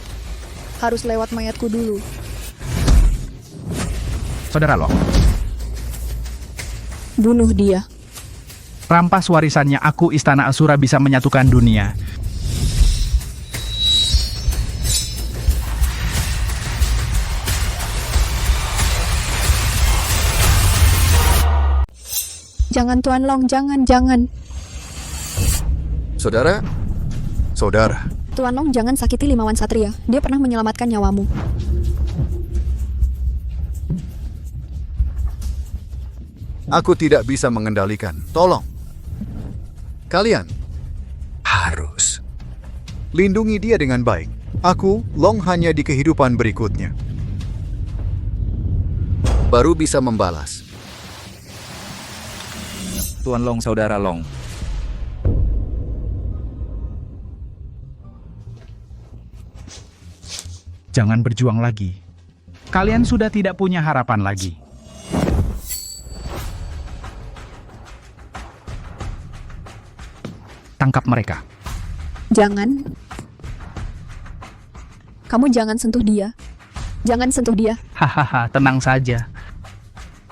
harus lewat mayatku dulu. Saudara Long, bunuh dia. Rampas warisannya aku, Istana Asura bisa menyatukan dunia. Jangan Tuan Long, jangan. Saudara, Tuan Long, jangan sakiti Limawan Satria. Dia pernah menyelamatkan nyawamu. aku tidak bisa mengendalikan. Tolong. Kalian harus lindungi dia dengan baik. Aku, Long, hanya di kehidupan berikutnya baru bisa membalas. Tuan Long, Saudara Long. Jangan berjuang lagi. Kalian sudah tidak punya harapan lagi. Tangkap mereka. Jangan. Kamu jangan sentuh dia. Jangan sentuh dia. Hahaha, tenang saja.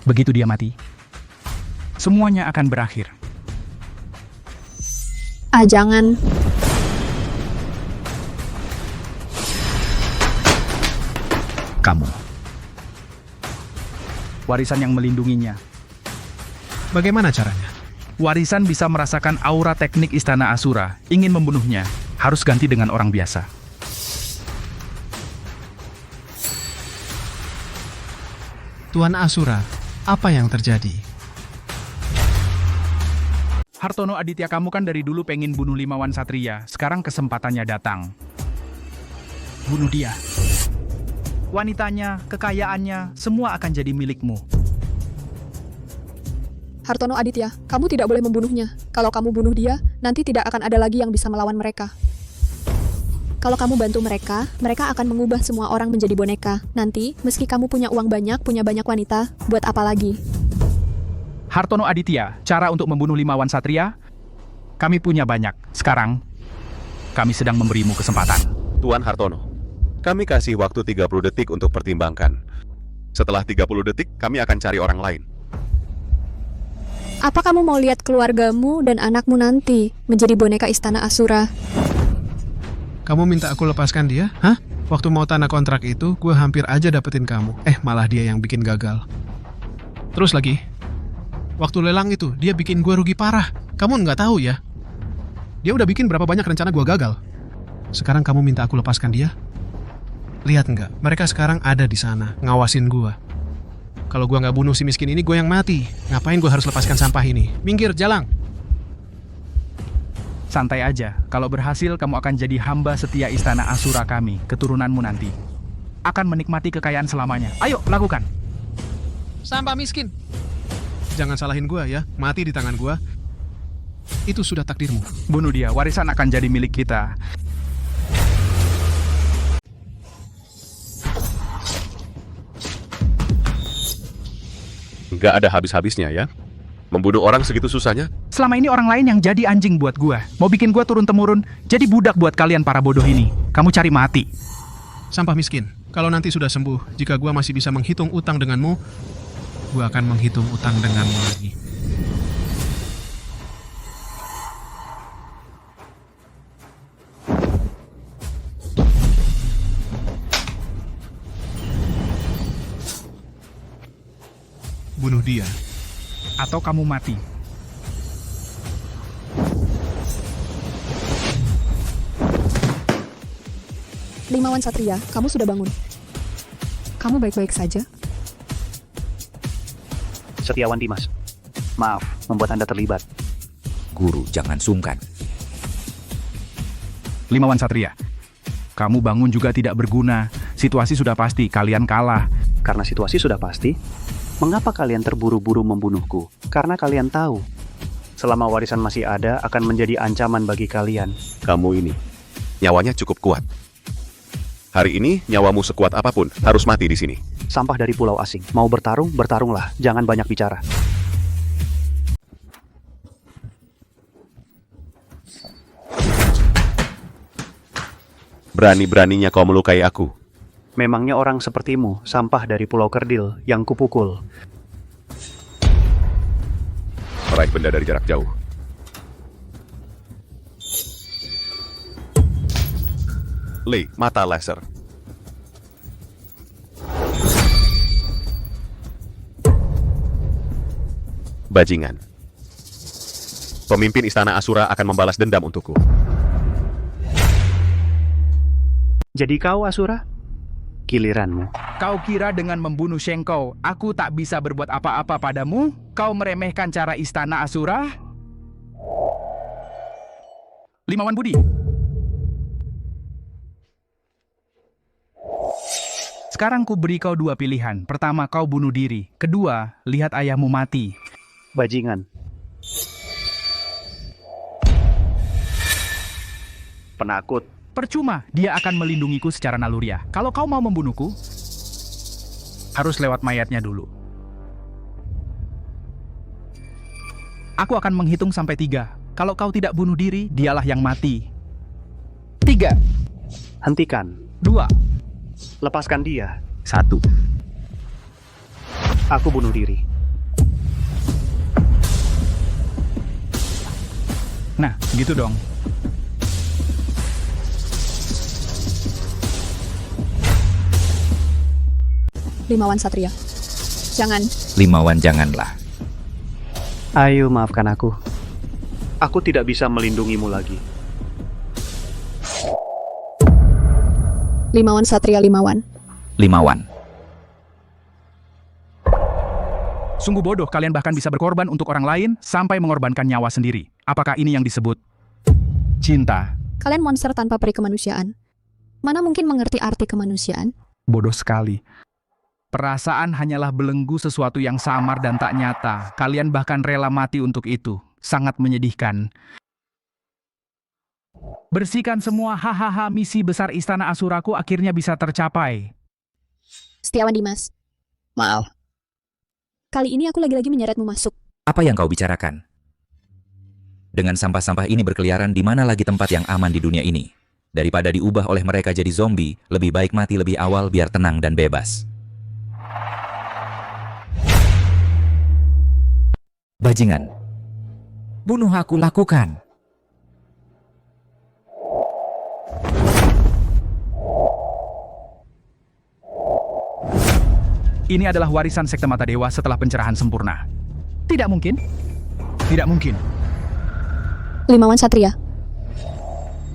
Begitu dia mati, semuanya akan berakhir. Jangan. Kamu. Warisan yang melindunginya. Bagaimana caranya? Warisan bisa merasakan aura teknik Istana Asura. Ingin membunuhnya, harus ganti dengan orang biasa. Tuan Asura, apa yang terjadi? Hartono Aditya, kamu kan dari dulu pengen bunuh Limawan Satria. Sekarang kesempatannya datang. Bunuh dia. Wanitanya, kekayaannya, semua akan jadi milikmu. Hartono Aditya, kamu tidak boleh membunuhnya. Kalau kamu bunuh dia, nanti tidak akan ada lagi yang bisa melawan mereka. Kalau kamu bantu mereka, mereka akan mengubah semua orang menjadi boneka. Nanti, meski kamu punya uang banyak, punya banyak wanita, buat apa lagi? Hartono Aditya, cara untuk membunuh Limawan Satria? Kami punya banyak. Sekarang, Kami sedang memberimu kesempatan. Tuan Hartono, kami kasih waktu 30 detik untuk pertimbangkan. Setelah 30 detik, kami akan cari orang lain. Apa kamu mau lihat keluargamu dan anakmu nanti menjadi boneka istana Asura? Kamu minta aku lepaskan dia? Hah? Waktu mau tanda kontrak itu, gue hampir aja dapetin kamu. Malah dia yang bikin gagal. Terus lagi, waktu lelang itu, dia bikin gue rugi parah. Kamu nggak tahu ya? Dia udah bikin berapa banyak rencana gue gagal. Sekarang kamu minta aku lepaskan dia? Lihat nggak, mereka sekarang ada di sana, ngawasin gue. Kalau gue nggak bunuh si miskin ini, gue yang mati. Ngapain gue harus lepaskan sampah ini? Minggir, jalang! Santai aja, kalau berhasil kamu akan jadi hamba setia istana Asura kami, keturunanmu nanti. Akan menikmati kekayaan selamanya. Ayo, lakukan! Sampah miskin! Jangan salahin gue ya, mati di tangan gue. Itu sudah takdirmu. Bunuh dia, warisan akan jadi milik kita. Nggak ada habis-habisnya ya. Membunuh orang segitu susahnya. Selama ini orang lain yang jadi anjing buat gua. Mau bikin gua turun-temurun jadi budak buat kalian para bodoh ini. Kamu cari mati. Sampah miskin, kalau nanti sudah sembuh, jika gua masih bisa menghitung utang denganmu, gua akan menghitung utang denganmu lagi. Bunuh dia. Atau kamu mati. Limawan Satria, kamu sudah bangun. Kamu baik-baik saja? Setiawan Dimas, maaf membuat Anda terlibat. Guru, jangan sungkan. Limawan Satria, kamu bangun juga tidak berguna. Situasi sudah pasti, kalian kalah. Karena situasi sudah pasti, mengapa kalian terburu-buru membunuhku? Karena kalian tahu, selama warisan masih ada akan menjadi ancaman bagi kalian. Kamu ini, nyawanya cukup kuat. Hari ini, nyawamu sekuat apapun, harus mati di sini. Sampah dari pulau asing. Mau bertarung, bertarunglah. Jangan banyak bicara. Berani-beraninya kau melukai aku. Memangnya orang sepertimu, sampah dari Pulau Kerdil yang kupukul. Meraih benda dari jarak jauh. Lee, mata laser. Bajingan. Pemimpin Istana Asura akan membalas dendam untukku. Jadi kau Asura? Giliranmu. Kau kira dengan membunuh Shengkou, aku tak bisa berbuat apa-apa padamu? Kau meremehkan cara Istana Asura? Limawan Budi. Sekarang ku beri kau dua pilihan. Pertama, kau bunuh diri. Kedua, lihat ayahmu mati. Bajingan. Penakut. Percuma, dia akan melindungiku secara naluriah. Kalau kau mau membunuhku, harus lewat mayatnya dulu. Aku akan menghitung sampai 3. Kalau kau tidak bunuh diri, dialah yang mati. 3. Hentikan. 2. Lepaskan dia. 1. Aku bunuh diri. Nah, gitu dong. Limawan Satria. Jangan. Limawan, janganlah. Ayo maafkan aku. Aku tidak bisa melindungimu lagi. Limawan Satria Limawan. Limawan. Sungguh bodoh kalian bahkan bisa berkorban untuk orang lain sampai mengorbankan nyawa sendiri. Apakah ini yang disebut cinta? Kalian monster tanpa peri kemanusiaan. Mana mungkin mengerti arti kemanusiaan? Bodoh sekali. Perasaan hanyalah belenggu sesuatu yang samar dan tak nyata. Kalian bahkan rela mati untuk itu. Sangat menyedihkan. Bersihkan semua hahaha misi besar Istana Asuraku akhirnya bisa tercapai. Setiawan Dimas. Maaf. Kali ini aku lagi-lagi menyeretmu masuk. Apa yang kau bicarakan? Dengan sampah-sampah ini berkeliaran, di mana lagi tempat yang aman di dunia ini? Daripada diubah oleh mereka jadi zombie, lebih baik mati lebih awal biar tenang dan bebas. Bajingan. Bunuh aku, lakukan. Ini adalah warisan Sekte Mata Dewa setelah pencerahan sempurna. Tidak mungkin. Tidak mungkin. Limawan Satria.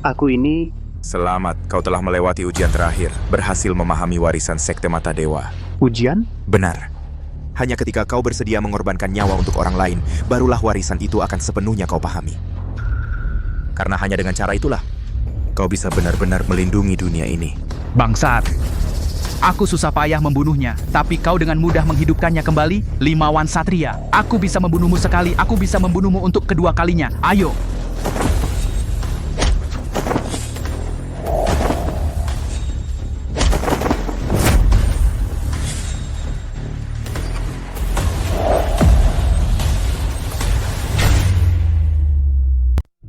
Aku ini... Selamat, kau telah melewati ujian terakhir. Berhasil memahami warisan Sekte Mata Dewa. Ujian? Benar. Hanya ketika kau bersedia mengorbankan nyawa untuk orang lain, barulah warisan itu akan sepenuhnya kau pahami. Karena hanya dengan cara itulah, kau bisa benar-benar melindungi dunia ini. Bangsat. Aku susah payah membunuhnya, tapi kau dengan mudah menghidupkannya kembali, Limawan Satria. Aku bisa membunuhmu sekali, aku bisa membunuhmu untuk kedua kalinya. Ayo.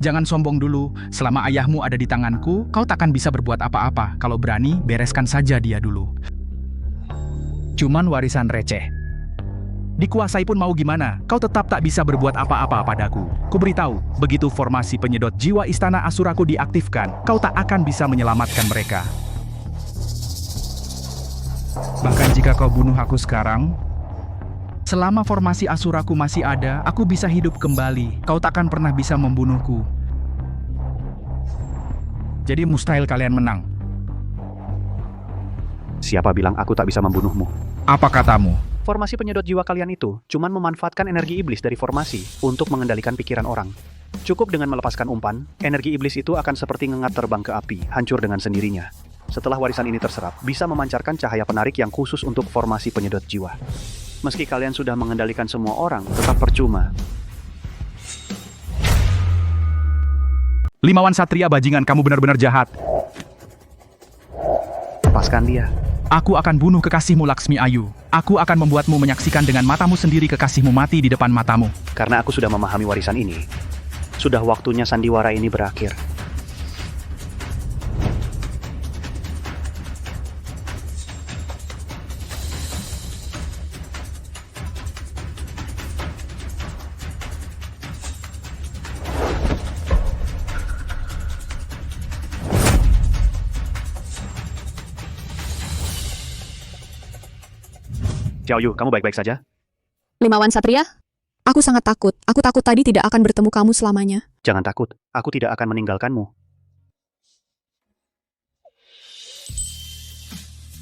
Jangan sombong dulu, selama ayahmu ada di tanganku, kau takkan bisa berbuat apa-apa. Kalau berani, bereskan saja dia dulu. Cuman warisan receh. Dikuasai pun mau gimana, kau tetap tak bisa berbuat apa-apa padaku. Kuberitahu, begitu formasi penyedot jiwa Istana Asuraku diaktifkan, kau tak akan bisa menyelamatkan mereka. Bahkan jika kau bunuh aku sekarang, selama formasi Asuraku masih ada, aku bisa hidup kembali. Kau takkan pernah bisa membunuhku. Jadi mustahil kalian menang. Siapa bilang aku tak bisa membunuhmu? Apa katamu? Formasi penyedot jiwa kalian itu cuman memanfaatkan energi iblis dari formasi untuk mengendalikan pikiran orang. Cukup dengan melepaskan umpan, energi iblis itu akan seperti ngengat terbang ke api, hancur dengan sendirinya. Setelah warisan ini terserap, bisa memancarkan cahaya penarik yang khusus untuk formasi penyedot jiwa. Meski kalian sudah mengendalikan semua orang, tetap percuma. Limawan Satria bajingan, kamu benar-benar jahat. Lepaskan dia. Aku akan bunuh kekasihmu Laksmi Ayu. Aku akan membuatmu menyaksikan dengan matamu sendiri kekasihmu mati di depan matamu. Karena aku sudah memahami warisan ini, sudah waktunya sandiwara ini berakhir. Xiaoyu, kamu baik-baik saja? Limawan Satria? Aku sangat takut. Aku takut tadi tidak akan bertemu kamu selamanya. Jangan takut, aku tidak akan meninggalkanmu.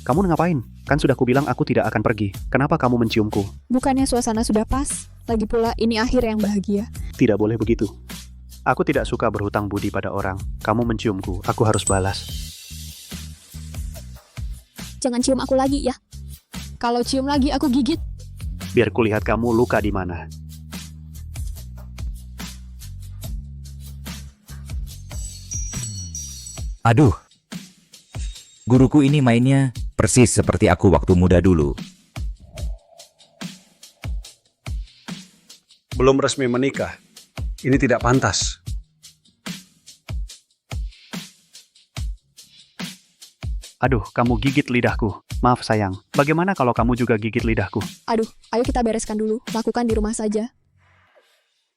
Kamu ngapain? Kan sudah kubilang aku tidak akan pergi. Kenapa kamu menciumku? Bukannya suasana sudah pas? Lagi pula ini akhir yang bahagia. Tidak boleh begitu. Aku tidak suka berhutang budi pada orang. Kamu menciumku, aku harus balas. Jangan cium aku lagi ya. Kalau cium lagi aku gigit. Biar kulihat kamu luka di mana. Aduh. Guruku ini mainnya persis seperti aku waktu muda dulu. Belum resmi menikah. Ini tidak pantas. Aduh, kamu gigit lidahku. Maaf sayang, bagaimana kalau kamu juga gigit lidahku? Aduh, ayo kita bereskan dulu. Lakukan di rumah saja.